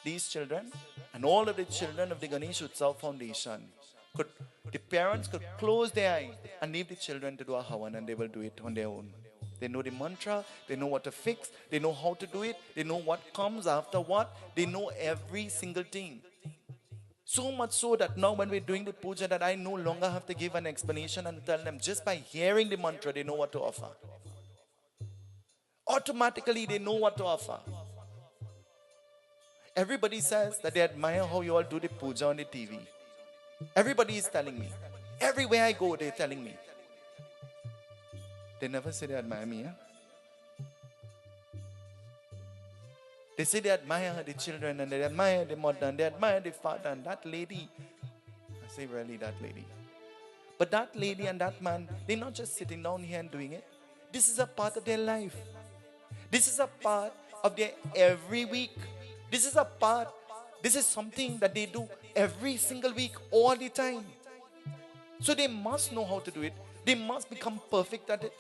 Speaker 1: These children and all of the children of the Ganesh Utsav Foundation, the parents could close their eyes and leave the children to do a havan and they will do it on their own. They know the mantra, they know what to fix, they know how to do it, they know what comes after what, they know every single thing. So much so that now when we're doing the puja that I no longer have to give an explanation and tell them, just by hearing the mantra they know what to offer. Automatically they know what to offer. Everybody says that they admire how you all do the puja on the TV. Everybody is telling me. Everywhere I go they're telling me. They never say they admire me. They say they admire the children and they admire the mother and they admire the father and that lady. I say, really, that lady. But that lady and that man, they're not just sitting down here and doing it. This is a part of their life. This is a part of their every week. This is something that they do every single week, all the time. So they must know how to do it. They must become perfect at it.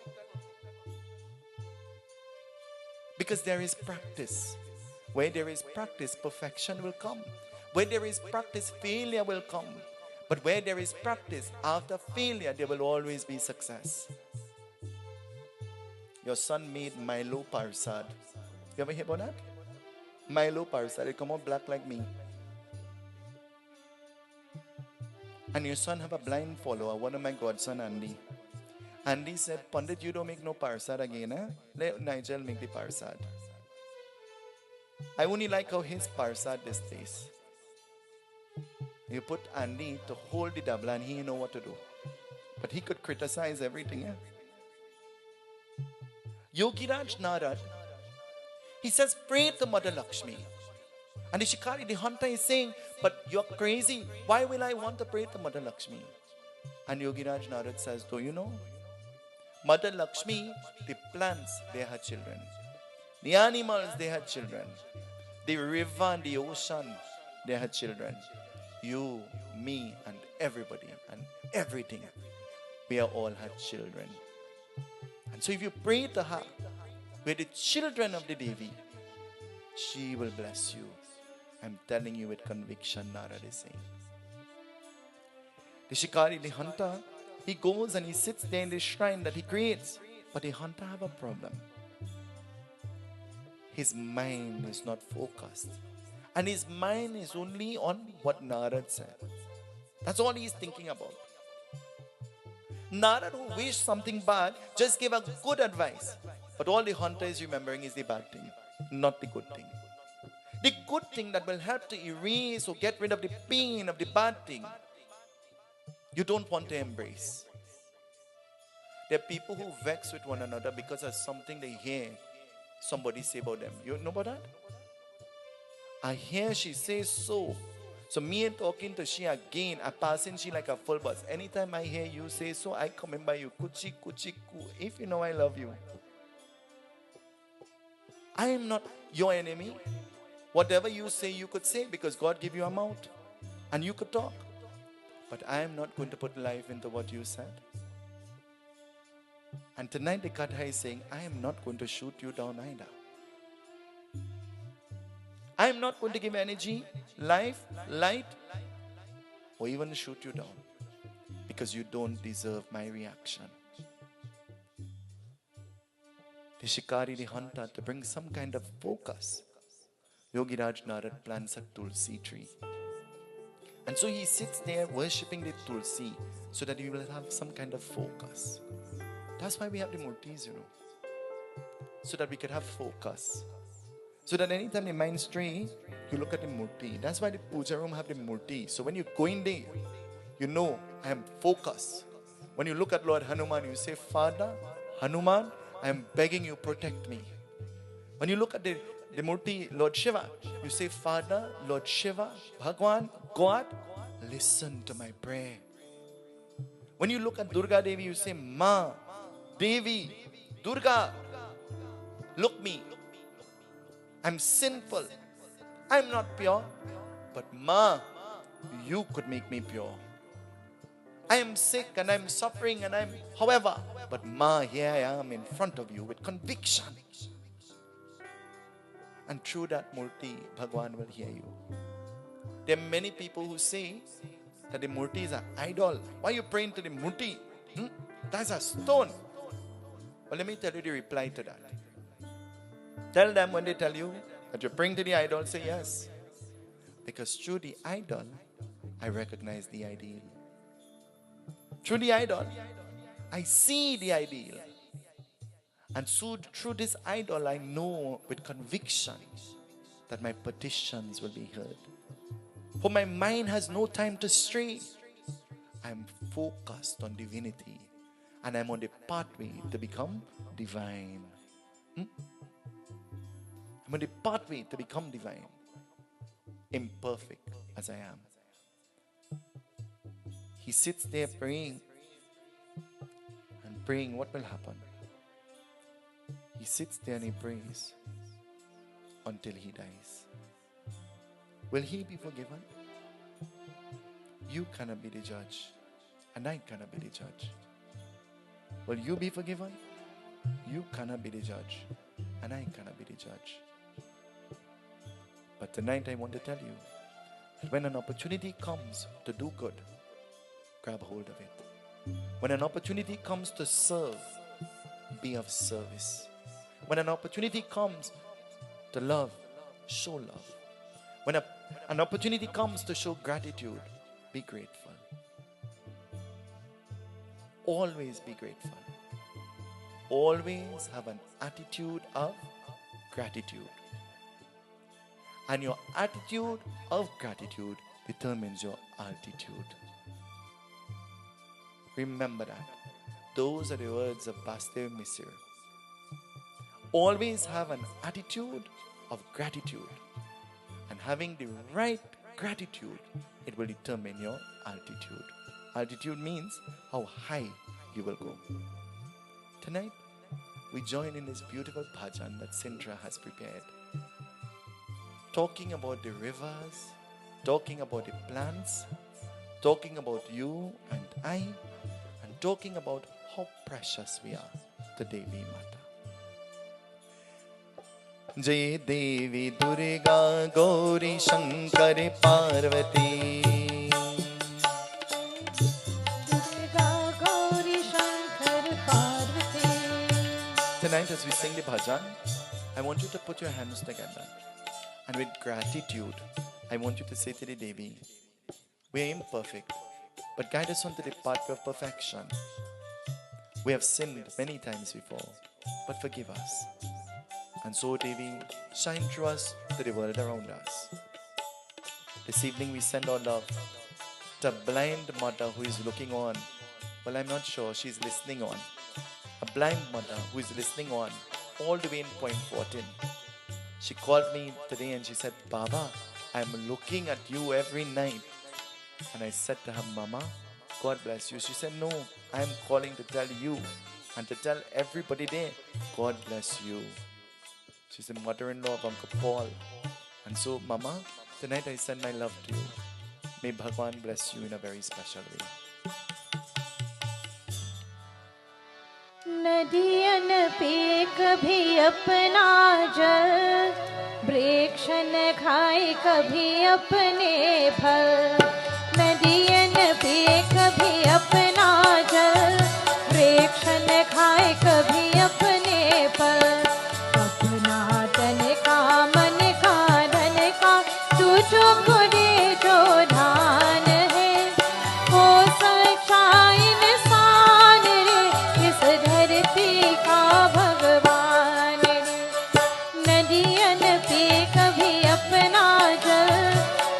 Speaker 1: Because there is practice. Where there is practice, perfection will come. Where there is practice, failure will come. But where there is practice, after failure, there will always be success. Your son made Milo Persad. You ever hear about that? Milo Persad, it come out black like me. And your son have a blind follower, one of my godson, Andy. Andy said, Pundit, you don't make no Persad again, eh? Let Nigel make the Persad. I only like how his Persad displays. You put Andy to hold the dabla and he know what to do. But he could criticize everything, eh? Yogiraj Narad, He says, pray to Mother Lakshmi. And the Shikari, the hunter, is saying, but you're crazy. Why will I want to pray to Mother Lakshmi? And Yogiraj Narad says, do you know? Mother Lakshmi, the plants, they had children. The animals, they had children. The river and the ocean, they had children. You, me, and everybody, and everything, we are all had children. And so if you pray to her, we're the children of the Devi, she will bless you. I'm telling you with conviction, Narad is saying. The Shikari, the hunter, he goes and he sits there in the shrine that he creates. But the hunter have a problem. His mind is not focused. And his mind is only on what Narad said. That's all he's thinking about. Narad, who wished something bad, just gave a good advice. But all the hunter is remembering is the bad thing, not the good thing. The good thing that will help to erase or get rid of the pain of the bad thing, you don't want to embrace. There are people who vex with one another because of something they hear somebody say about them. You know about that? I hear she says so. So me and talking to she again, I passing she like a full bus. Anytime I hear you say so, I come in by you. Kuchi, kuchi, ku. If you know I love you. I am not your enemy. Whatever you say, you could say because God gave you a mouth. And you could talk. But I am not going to put life into what you said. And tonight the Katha is saying, I am not going to shoot you down either. I am not going to give energy, life, light, or even shoot you down. Because you don't deserve my reaction. The Shikari, the hunter, to bring some kind of focus, Yogiraj Narad plants a Tulsi tree. And so he sits there worshipping the Tulsi so that he will have some kind of focus. That's why we have the murtis, you know. So that we could have focus. So that anytime the mind stray, you look at the murti. That's why the puja room have the murti. So when you go in there, you know, I am focused. When you look at Lord Hanuman, you say, Father, Hanuman, I am begging you, protect me. When you look at the murti, Lord Shiva, you say, Father, Lord Shiva, Bhagwan, God, listen to my prayer. When you look at Durga Devi, you say, Ma, Devi, Durga, look me. I'm sinful. I'm not pure. But Ma, you could make me pure. I am sick and I'm suffering and I'm however. But Ma, here I am in front of you with conviction. And through that murti, Bhagwan will hear you. There are many people who say that the murti is an idol. Why are you praying to the murti? That's a stone. Well, let me tell you the reply to that. Tell them when they tell you that you're praying to the idol, say yes. Because through the idol, I recognize the ideal. Through the idol, I see the ideal. And so through this idol, I know with conviction that my petitions will be heard. For my mind has no time to stray. I'm focused on divinity. And I'm on the pathway to become divine. I'm on the pathway to become divine. Imperfect as I am. He sits there praying. And praying, what will happen? He sits there and he prays until he dies. Will he be forgiven? You cannot be the judge. And I cannot be the judge. Will you be forgiven? You cannot be the judge. And I cannot be the judge. But tonight I want to tell you that when an opportunity comes to do good, grab hold of it. When an opportunity comes to serve, be of service. When an opportunity comes to love, show love. When an opportunity comes to show gratitude, be grateful. Always be grateful. Always have an attitude of gratitude. And your attitude of gratitude determines your altitude. Remember that. Those are the words of Bastev Misir. always have an attitude of gratitude. And having the right gratitude, it will determine your altitude. Altitude means how high you will go. Tonight, we join in this beautiful bhajan that Sindra has prepared. Talking about the rivers, talking about the plants, talking about you and I, and talking about how precious we are to Devi Mata. Jai Devi Durga Gauri Shankar Parvati.
Speaker 2: Durga Gauri Shankar Parvati.
Speaker 1: Tonight as we sing the bhajan, I want you to put your hands together. And with gratitude, I want you to say to the Devi, we are imperfect, but guide us onto the path of perfection. We have sinned many times before, but forgive us. And so, Devi, shine through us to the world around us. This evening we send our love to a blind mother who is looking on. Well, I'm not sure she's listening on. A blind mother who is listening on all the way in Point 14. She called me today and she said, Baba, I'm looking at you every night. And I said to her, Mama, God bless you. She said, no, I'm calling to tell you and to tell everybody there, God bless you. She's the mother-in-law of Uncle Paul. And so, Mama, tonight I send my love to you. May Bhagwan bless you in a very special way.
Speaker 2: नदियन पे कभी अपना जल, वृक्ष न खाए कभी अपने फल। नदियन पे कभी अपना जल, वृक्ष न खाए कभी अपने फल। अपना तन का मन का धन का तुझो को दे जो धान है, वो सच्चा इंसान रे इस धरती का भगवान रे। नदियन पे कभी अपना जल,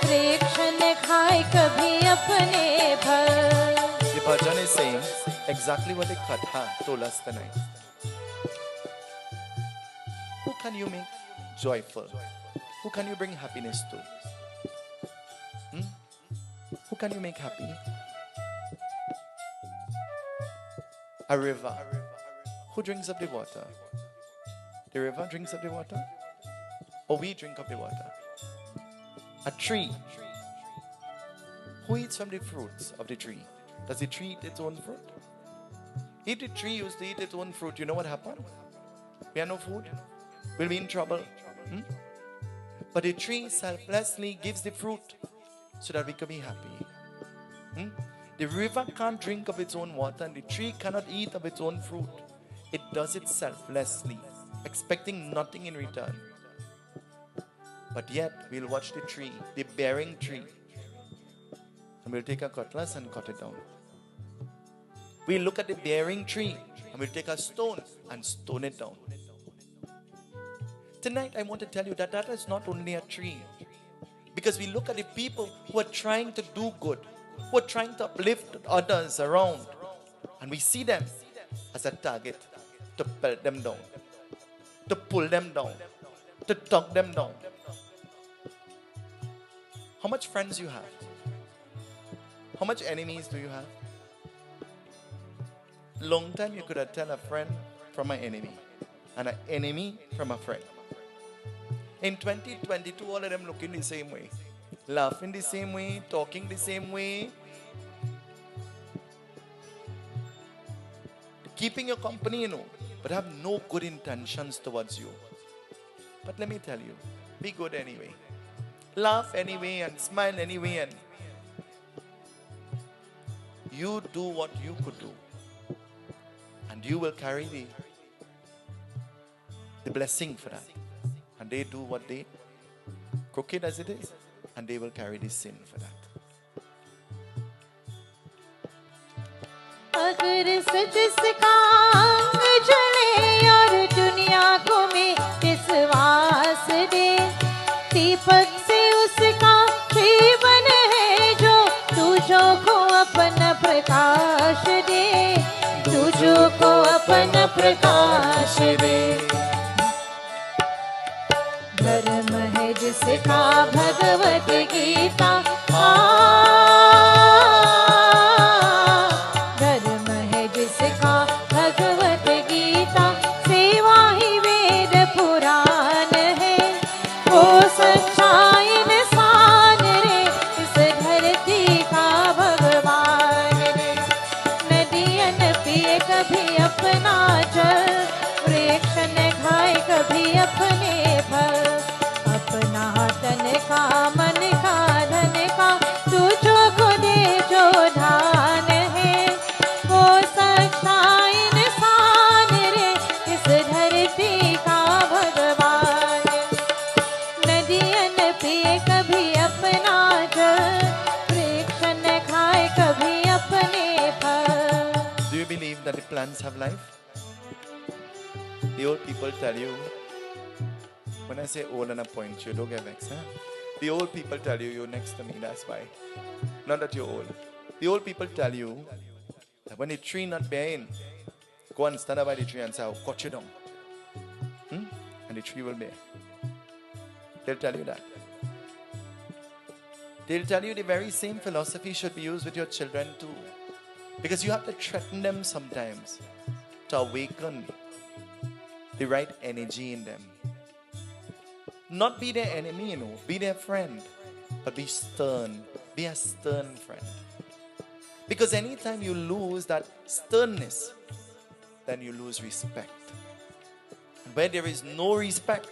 Speaker 2: वृक्ष न खाए कभी अपने फल।
Speaker 1: The bhajan is saying exactly what the Katha told us tonight. Who can you make joyful? Who can you bring happiness to? Who can you make happy? A river. Who drinks up the water? The river drinks up the water? Or we drink up the water? A tree. Who eats from the fruits of the tree? Does the tree eat its own fruit? If the tree used to eat its own fruit, you know what happened? We have no food. We'll be in trouble. But the tree selflessly gives the fruit so that we can be happy. The river can't drink of its own water and the tree cannot eat of its own fruit. It does it selflessly, expecting nothing in return. But yet, we'll watch the tree, the bearing tree, and we'll take a cutlass and cut it down. We'll look at the bearing tree and we'll take a stone and stone it down. Tonight, I want to tell you that that is not only a tree. Because we look at the people who are trying to do good, who are trying to uplift others around, and we see them as a target to pelt them down, to pull them down, to tug them down. How much friends you have? How much enemies do you have? Long time you could have tell a friend from an enemy, and an enemy from a friend. In 2022, all of them looking the same way, laughing the same way, talking the same way, keeping your company, you know, but have no good intentions towards you. But let me tell you, be good anyway. Laugh anyway and smile anyway, and you do what you could do. And you will carry the blessing for that. And they do what they, crooked as it is, and they will carry the sin for that.
Speaker 2: अगर सच इसका जले और दुनिया को में विश्वास दे, दीपक से उसका जीवन है जो तुझो को अपना प्रकाश दे, तुझो को अपना प्रकाश दे। जिसका भगवत गीता धर्म है जिसका भगवत गीता, सेवा ही वेद पुराण है। वो सच्चा इंसान रे, इस धरती का भगवान रे। नदियन पिए कभी अपना जल, वृक्ष न खाए कभी अपने फल। अपना तन का मन का धन का तुझो को दे जो धान है। वो सच्चा इंसान रे, इस धरती का भगवान। नदियन पिए कभी अपना जल, वृक्ष न खाए कभी अपने फल।
Speaker 1: Do you believe that the plants have life? The old people tell you, when I say old and I point you, don't get vexed, huh? The old people tell you, you're next to me, that's why. Not that you're old. The old people tell you that when the tree not bearing, go and stand up by the tree and say, I'll cut you down. And the tree will bear. They'll tell you that. They'll tell you the very same philosophy should be used with your children too. Because you have to threaten them sometimes to awaken the right energy in them. Not be their enemy, you know, be their friend, but be stern. Be a stern friend. Because anytime you lose that sternness, then you lose respect. And where there is no respect,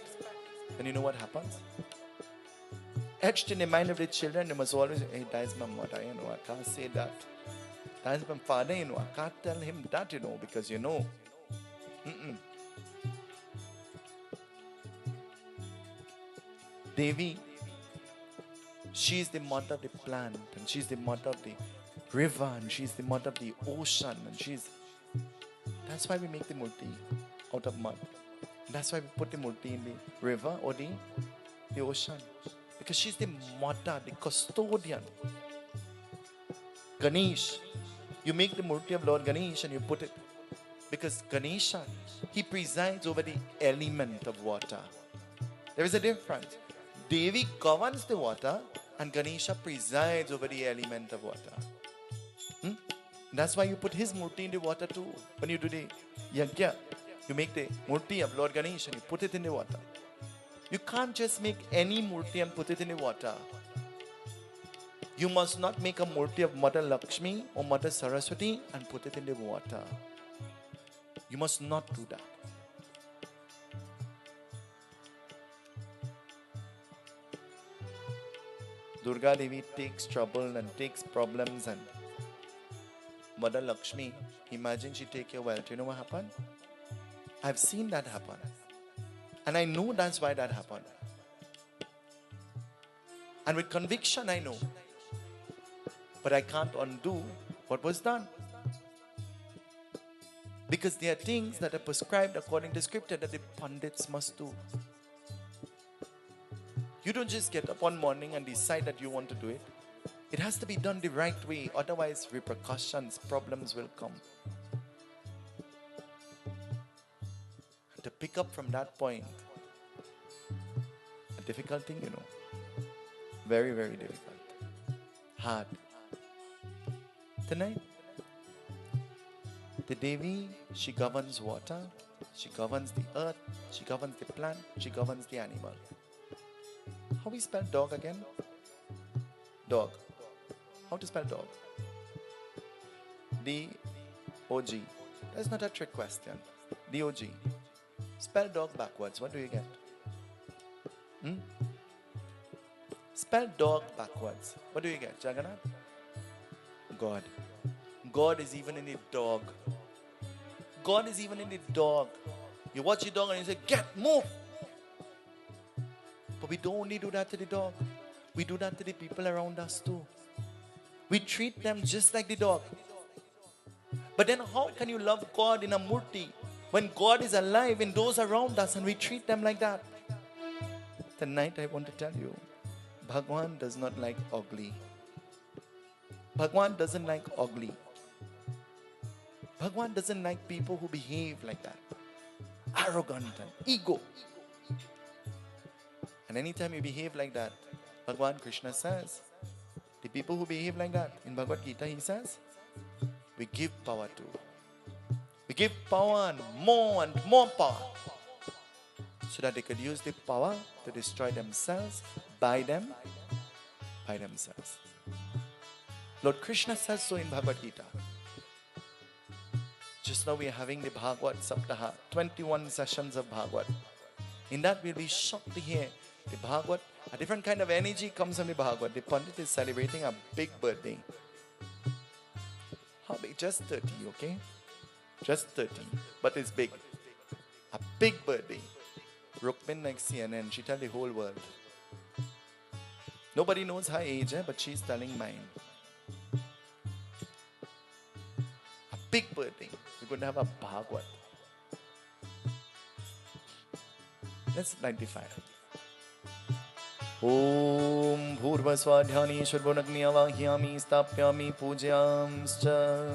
Speaker 1: then you know what happens? Etched in the mind of the children, they must always say, hey, that's my mother, you know, I can't say that. That's my father, you know, I can't tell him that, you know, because you know. Devi, she's the mother of the plant, and she's the mother of the river, and she's the mother of the ocean, and she's... That's why we make the murti out of mud. That's why we put the murti in the river or the ocean. Because she's the mother, the custodian. Ganesh, you make the murti of Lord Ganesh and you put it. Because Ganesha, he presides over the element of water. There is a difference. Devi governs the water and Ganesha presides over the element of water. That's why you put his murti in the water too. When you do the yajna, you make the murti of Lord Ganesha and you put it in the water. You can't just make any murti and put it in the water. You must not make a murti of Mother Lakshmi or Mother Saraswati and put it in the water. You must not do that. Durga Devi takes trouble and takes problems, and Mother Lakshmi, imagine she take your wealth. You know what happened? I've seen that happen. And I know that's why that happened. And with conviction I know. But I can't undo what was done. Because there are things that are prescribed according to scripture that the pundits must do. You don't just get up one morning and decide that you want to do it. It has to be done the right way, otherwise repercussions, problems will come. To pick up from that point, a difficult thing, you know. Very, very difficult. Hard. Tonight, the Devi, she governs water, she governs the earth, she governs the plant, she governs the animal. How we spell dog again? Dog. How to spell dog? D-O-G. That's not a trick question. D-O-G. Spell dog backwards. What do you get? Spell dog backwards. What do you get, Jagannath? God. God is even in the dog. God is even in the dog. You watch the dog and you say, get, move. But we don't only do that to the dog. We do that to the people around us too. We treat them just like the dog. But then how can you love God in a murti when God is alive in those around us and we treat them like that? Tonight I want to tell you, Bhagwan does not like ugly. Bhagwan doesn't like ugly. Bhagwan doesn't like people who behave like that. Arrogant and ego. And anytime you behave like that, Bhagavan Krishna says, the people who behave like that, in Bhagavad Gita he says, we give power to. We give power and more power, so that they could use the power to destroy themselves by themselves. Lord Krishna says so in Bhagavad Gita. Just now we are having the Bhagavad Saptaha, 21 sessions of Bhagavad. In that we'll be shocked to hear the Bhagavad, a different kind of energy comes from the Bhagavad. The Pundit is celebrating a big birthday. How big? Just 30, okay? Just 30, but it's big. A big birthday. Rukmin next CNN, she tell the whole world. Nobody knows her age, but she's telling mine. A big birthday. We're going to have a Bhagavad. Let's 95. Om Bhurva Swadhyani Shurvonagni Avahyami Stapyami Pujyamscha.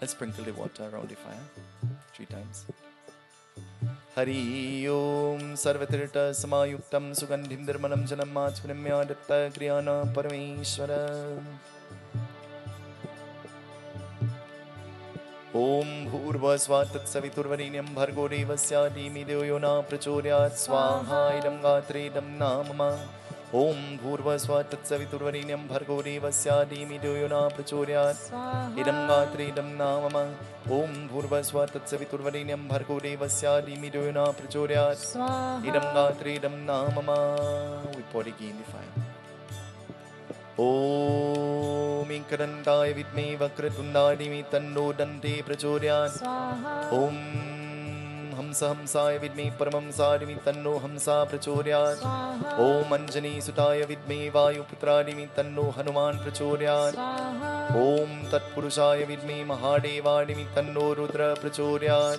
Speaker 1: Let's sprinkle the water around the fire 3 times. Hari Om Sarvatirta Samayuktam Sugandhim Dharmanam Janam Machvinamya Datta Kriyana Parameshwara. Om Bhurva Svatat Saviturvarenyam Bhargo Devasya Dhimi Devo Yona Prachodayat Swaha Idam Gatre Idam Namama. Om Bhurva Svatat Saviturvarenyam Bhargo Devasya Dhimi Devo Yona Prachodayat Idam Gatre Idam Namama. Om Bhurva Svatat Saviturvarenyam Bhargo Devasya Dhimi Devo Yona Prachodayat Idam Gatre Idam Namama. We pour the ghee in the fire. Om Inkarandaya Vidme Vakratundadimi Tanno Dante Prachodayat. Om Hamsa Hamsaya Vidme Paramhamsadimi Tanno Hamsa Prachodayat. Om Anjani Sutaya Vidme Vayuputradimi Tanno Hanuman Prachodayat. Om Tatpurushaya Vidme Mahadevadimi Tanno Rudra Prachodayat.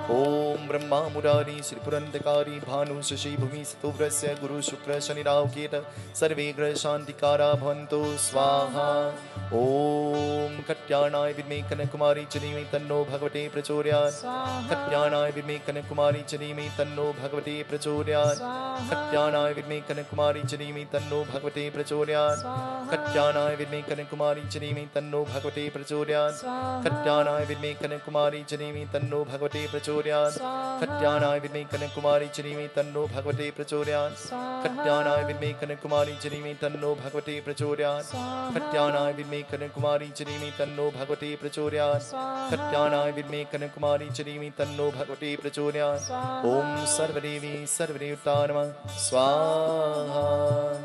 Speaker 1: Om Brahma Murari Shri Purantakari Bhanu Shashi Bhumi Satuvrasya Guru Shukra Shani Rahu Keta Sarve Graha Shantikara Bhavantu Swaha. Om Katyanaya Vidme Kanakumari Chadimi Tanno Bhagavate Prachodayat. Katyanaya Vidme Kanakumari Chadimi Tanno Bhagavate Prachodayat. Katyanaya Vidme Kanakumari Chadimi Tanno Bhagavate Prachodayat. Katyanaya Vidme Kanakumari Chadimi Tanno Bhagavate Prachodayat. Katyanaya Vidme Kanakumari Chadimi Tanno Bhagavate Prachodayat. Katyanaya Vidme Kanakumari Chadimi Tanno Bhagavate Prachodayat. Katyanaya Vidme Kanakumari Chadimi Tanno Bhagavate Prachodayat. Katyanaya Vidme Kanakumari Chadimi Tanno Bhagavate Prachodayat. Katyanaya Vidme Kanakumari Chadimi Tanno Bhagavate Prachodayat. Om Sarvadevi Sarvadevtanama Swaha.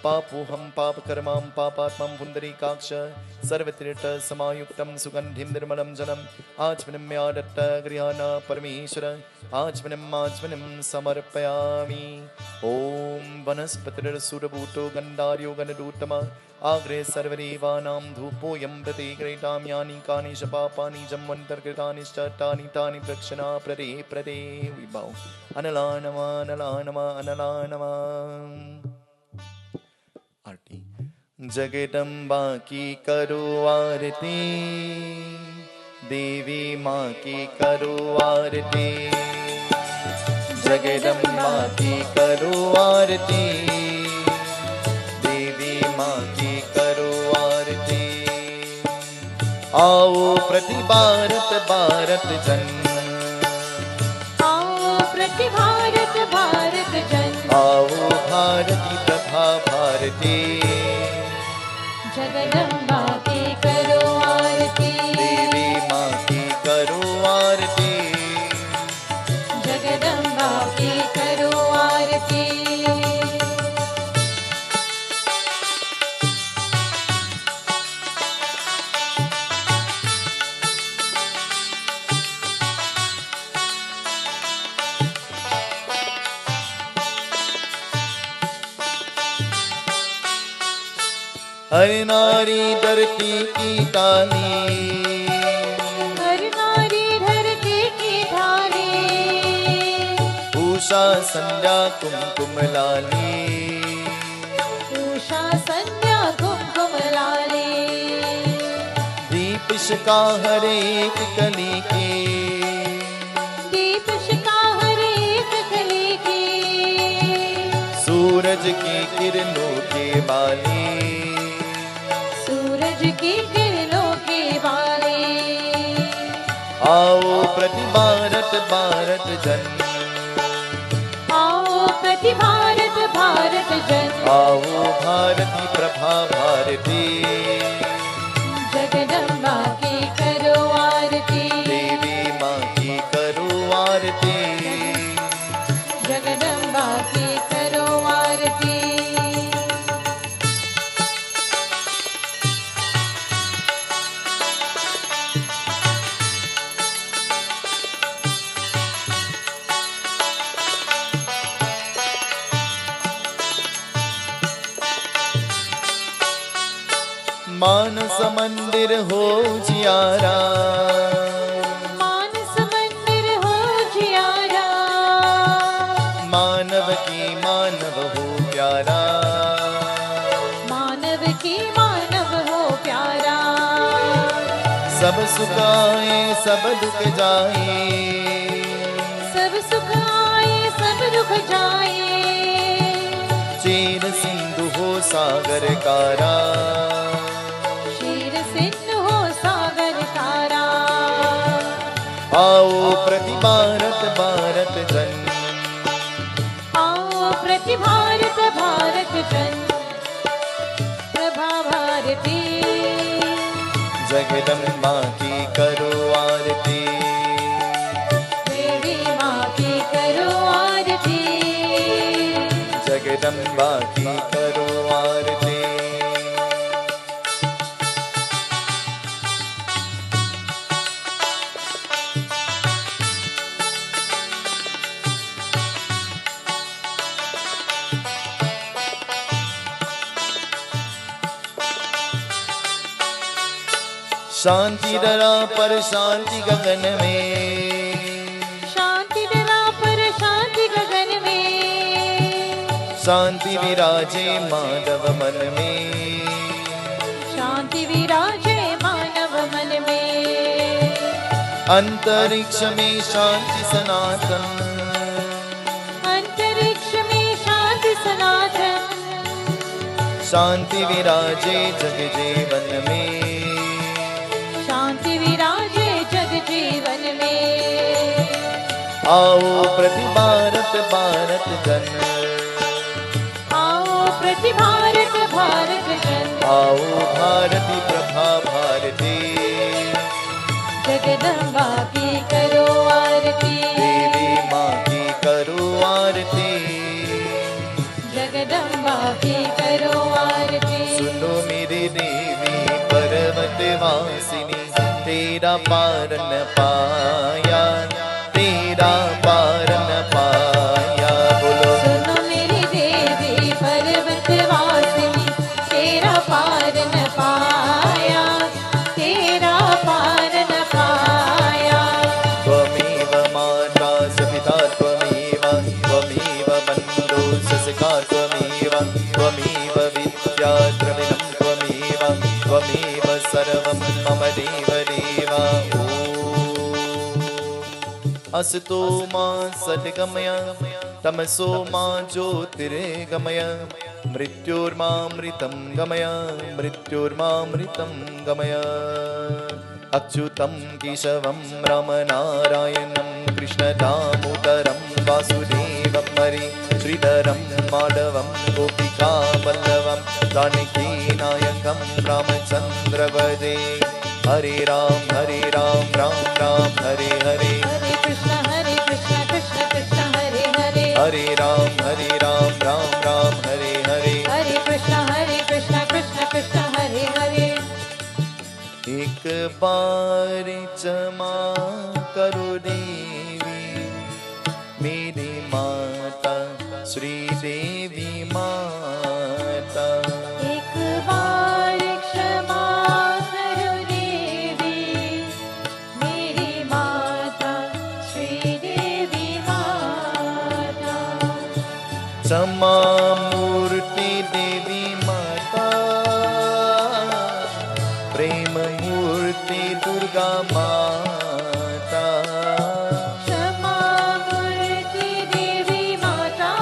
Speaker 1: Papuham Papakarmam Papatmam Pundarikaksha Sarvatirta Samayuktam Sugandhim Nirmalam Janam Achmanam Yadatta Grihana Parameshwara Achmanam Samarpayami. Om Vanaspatira Surabhuto Gandaryo Ganadutama Agre Sarvadevanam Dhupoyam Prate Gretam Yani Kani Shapapani Jamvantar Kritani Statani Tani Prakshana Prade. We bow. Analanama Analanama Analanama. Arti. Jagadamba ki karo aarti, Devi ma ki karo aarti. Jagadamba ki karo aarti, Devi ma ki karo aarti. Aao prati Bharat Bharat jan,
Speaker 2: आओ प्रति भारत भारत जन.
Speaker 1: Aao Bharati Prabha Bharati.
Speaker 2: Jagdamba की करो आरती.
Speaker 1: Devi ma ki karo aarti.
Speaker 2: Jagdamba की करो आरती.
Speaker 1: हर नारी धरती की ताली,
Speaker 2: हर नारी धरती की थाली.
Speaker 1: उषा संध्या कुमकुम लाली.
Speaker 2: उषा संध्या कुमकुम लाली.
Speaker 1: दीप शिखा हर एक कली के,
Speaker 2: दीप शिखा हर एक कली की.
Speaker 1: की किरणों के वाले,
Speaker 2: सूरज की किरणों के वाले,
Speaker 1: आओ प्रति भारत भारत जन,
Speaker 2: आओ प्रति भारत भारत जन,
Speaker 1: आओ भारती प्रभा भारती,
Speaker 2: जगदम्बा की करो आरती,
Speaker 1: देवी माँ की करो आरती,
Speaker 2: जगदम्बा की करो आरती।
Speaker 1: मानस मंदिर हो जियारा,
Speaker 2: मानस मंदिर हो जियारा,
Speaker 1: मानव की मानव हो प्यारा,
Speaker 2: मानव की मानव हो प्यारा,
Speaker 1: सब सुख आए सब दुख जाए,
Speaker 2: सब सुख आए सब दुख जाए,
Speaker 1: चीर सिंधु हो सागर कारा,
Speaker 2: शीर सिंधु हो सागर कारा,
Speaker 1: आओ प्रति भारत भारत जन,
Speaker 2: आओ प्रति भारत भारत जन, प्रभा भारती,
Speaker 1: जगदम्बा की करो आरती,
Speaker 2: देवी माँ की करो आरती,
Speaker 1: जगदम्बा की करो आरती। शांति डरा पर शांति गगन में,
Speaker 2: शांति डरा पर शांति गगन में,
Speaker 1: शांति विराजे मानव मन में,
Speaker 2: शांति विराजे मानव मन में,
Speaker 1: अंतरिक्ष में शांति सनातन,
Speaker 2: अंतरिक्ष में शांति सनातन,
Speaker 1: शांति विराजे जग जीवन में,
Speaker 2: शांति विराजे जग जीवन में,
Speaker 1: आओ प्रति भारत भारत जन,
Speaker 2: आओ प्रति भारत भारत जन,
Speaker 1: आओ भारती प्रभा भारती,
Speaker 2: जगदम्बा की करो आरती,
Speaker 1: देवी माँ की करो आरती,
Speaker 2: जगदम्बा की करो आरती।
Speaker 1: सुनो मेरी देवी पर्वत वासिनी, तेरा पार न पाया, तेरा पार न पाया, बोलो
Speaker 2: सुनो मेरी देवी पर्वत वासिनी, तेरा पार न पाया, तेरा पार न पाया,
Speaker 1: त्वमेव माता सपिता त्वमेव, त्वमेव बन्धो सखा त्वमेव, त्वमेव विद्या द्रविणं त्वमेव, त्वमेव सर्वं मम देव देव। असतो मा सद्गमय, तमसो मा ज्योतिर्गमय, मृत्योर्मामृतं गमय, मृत्योर्मामृतं गमय। अच्युतं केशवं रामनारायणं कृष्णदामोदरं वासुदेवं हरे, श्रीधरं माधवं गोपिकावल्लभं, जानकीनायकं रामचन्द्र भजे। हरे राम राम राम हरे हरे,
Speaker 2: हरे कृष्ण कृष्ण कृष्ण हरे हरे,
Speaker 1: हरे राम राम राम हरे हरे,
Speaker 2: हरे कृष्ण कृष्ण कृष्ण हरे हरे।
Speaker 1: एक बार क्षमा करो देवी, मेरी माता श्री देवी माता,
Speaker 2: एक बार क्षमा करो देवी, मेरी माता श्री देवी माता,
Speaker 1: क्षमा मूर्ति देवी माता, प्रेम मूर्ति दुर्गा माता,
Speaker 2: क्षमा मूर्ति देवी माता,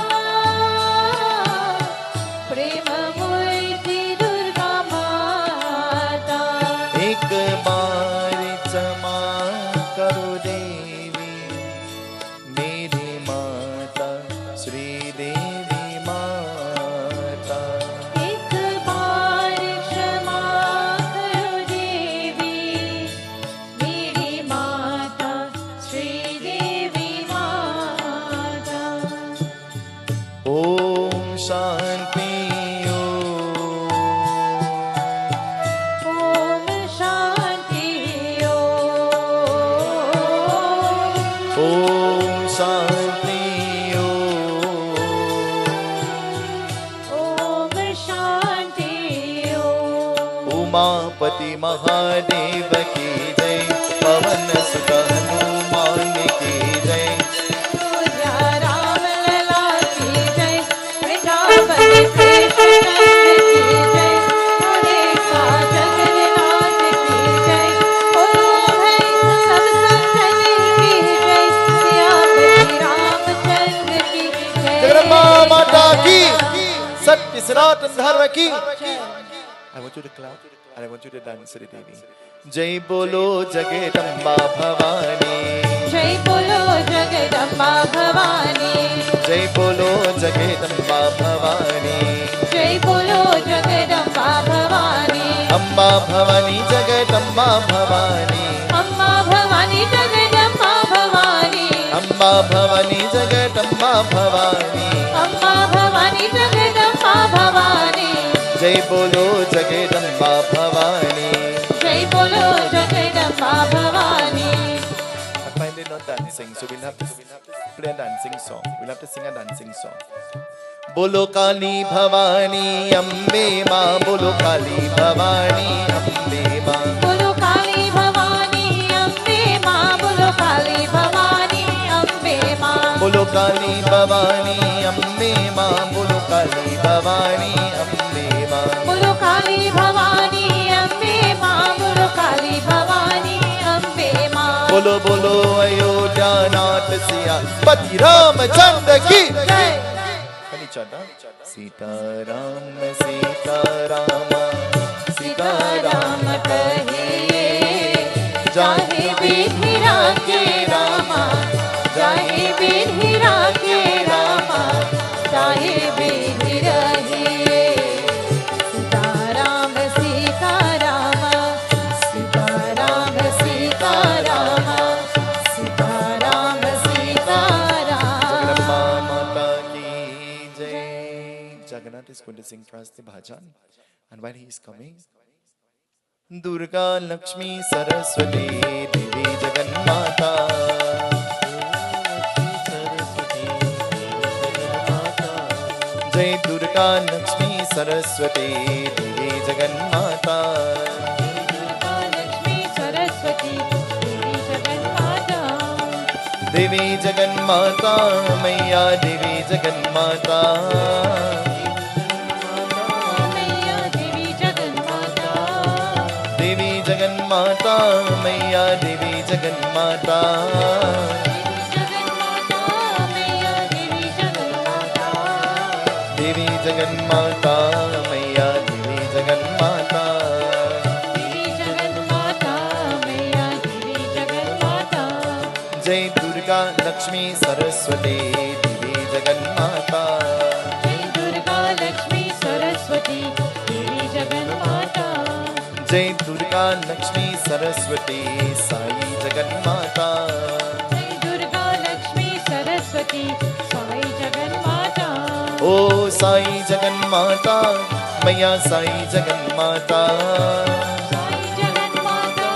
Speaker 1: ओम शांति
Speaker 2: ओम शांति
Speaker 1: ओम शांति
Speaker 2: ओम शांति
Speaker 1: उमापति महादेव की जय, पवन सुत हनुमान की जय।
Speaker 2: पूजा राम लला की जय, वृंदावन कृष्ण की जय, उड़ीसा जगन्नाथ की जय, बोलो भाई सब संतन की जय, सियापति रामचंद्र की जय।
Speaker 1: जगदम्बा माता की, सत्य सनातन धर्म की। I want you to clap and I want you to dance, Sri Devi. जय बोलो जगदम्बा भवानी,
Speaker 2: जय बोलो जगदम्बा भवानी,
Speaker 1: जय बोलो जगदम्बा भवानी,
Speaker 2: जय बोलो जगदम्बा भवानी,
Speaker 1: अम्बा भवानी जगदम्बा भवानी,
Speaker 2: अम्मा भवानी जगदम्बा भवानी,
Speaker 1: अम्बा भवानी जगदम्बा भवानी,
Speaker 2: अम्मा भवानी जगदम्बा भवानी,
Speaker 1: जय बोलो जगदम्बा भवानी,
Speaker 2: जय बोलो Jagdamba Bhavani.
Speaker 1: I find it not dancing, so we'll have to play a dancing song. We'll have to sing a dancing song. बोलो काली भवानी अम्बे माँ, बोलो काली भवानी अम्बे माँ,
Speaker 2: बोलो काली भवानी अम्बे माँ, बोलो काली भवानी अम्बे माँ,
Speaker 1: बोलो काली भवानी अम्बे माँ, बोलो काली भवानी अम्बे माँ,
Speaker 2: बोलो काली भवानी अम्बे माँ, बोलो काली भवानी अम्बे माँ।
Speaker 1: बोलो बोलो अयोध्या नाथ सिया पति रामचंद्र की
Speaker 2: जय।
Speaker 1: सीताराम सीताराम
Speaker 2: सीताराम कहे
Speaker 1: जाहि
Speaker 2: विधि राखे रामा, जाहि विधि राखे रामा, जाहि विधि रहे। सीताराम सीताराम सीताराम सीताराम सीताराम सीताराम।
Speaker 1: जगदम्बा माता की जय। Jagannath is going to sing for us the bhajan, and while he is coming, Durga Lakshmi Saraswati Devi Jagannata, Jai Durga Lakshmi Saraswati Devi Jagannata,
Speaker 2: Lakshmi Saraswati Devi Jaganmata,
Speaker 1: Devi Jagannata, Maiya Devi Jagannata,
Speaker 2: मैया देवी जगन्माता,
Speaker 1: Devi Jagannata, Maiya Devi Jagannata,
Speaker 2: जगन्माता मैया देवी जगन्माता,
Speaker 1: Devi Jagannata, Maiya Devi Jagannata,
Speaker 2: देवी जगन्माता मैया देवी जगन्माता,
Speaker 1: Jai Durga Lakshmi Saraswati Devi Jagannata,
Speaker 2: जय दुर्गा लक्ष्मी सरस्वती देवी जगन्माता,
Speaker 1: Jai Durga Lakshmi Saraswati Sai Jagannata,
Speaker 2: जय दुर्गा लक्ष्मी सरस्वती साई जगन्माता,
Speaker 1: O Sai Jagannata, Maiya Sai Jagannata,
Speaker 2: Sai जगन्माता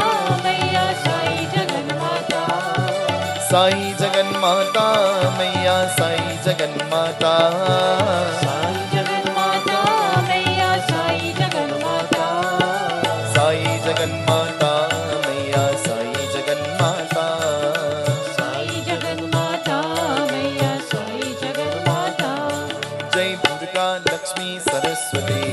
Speaker 2: मैया साई जगन्माता,
Speaker 1: Sai Jagannata, Maiya Sai Jagannata,
Speaker 2: Sai जगन्माता मैया साई जगन्माता,
Speaker 1: Sai Jagannata, Maiya Sai Jagannata,
Speaker 2: Sai जगन्माता मैया साई जगन्माता,
Speaker 1: Jai Durga Lakshmi Saraswati